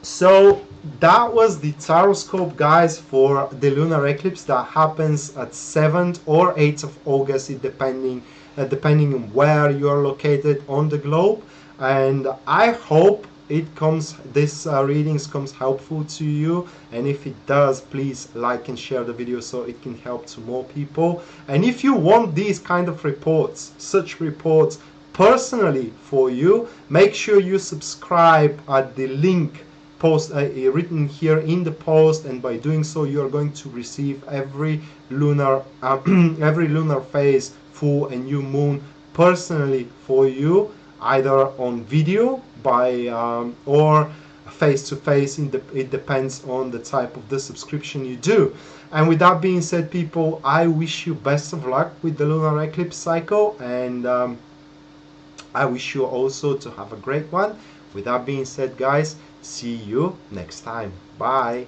So that was the Taroscope, guys, for the lunar eclipse that happens at 7th or 8th of August, depending on where you are located on the globe. And I hope this readings comes helpful to you, and if it does, please like and share the video so it can help to more people. And if you want these kind of reports, such reports personally for you, make sure you subscribe at the link written here in the post, and by doing so you are going to receive every lunar every lunar phase, full and new moon personally for you, either on video or face to face. It depends on the type of the subscription you do. And with that being said, people, I wish you best of luck with the lunar eclipse cycle, and I wish you also to have a great one. With that being said, guys, see you next time. Bye.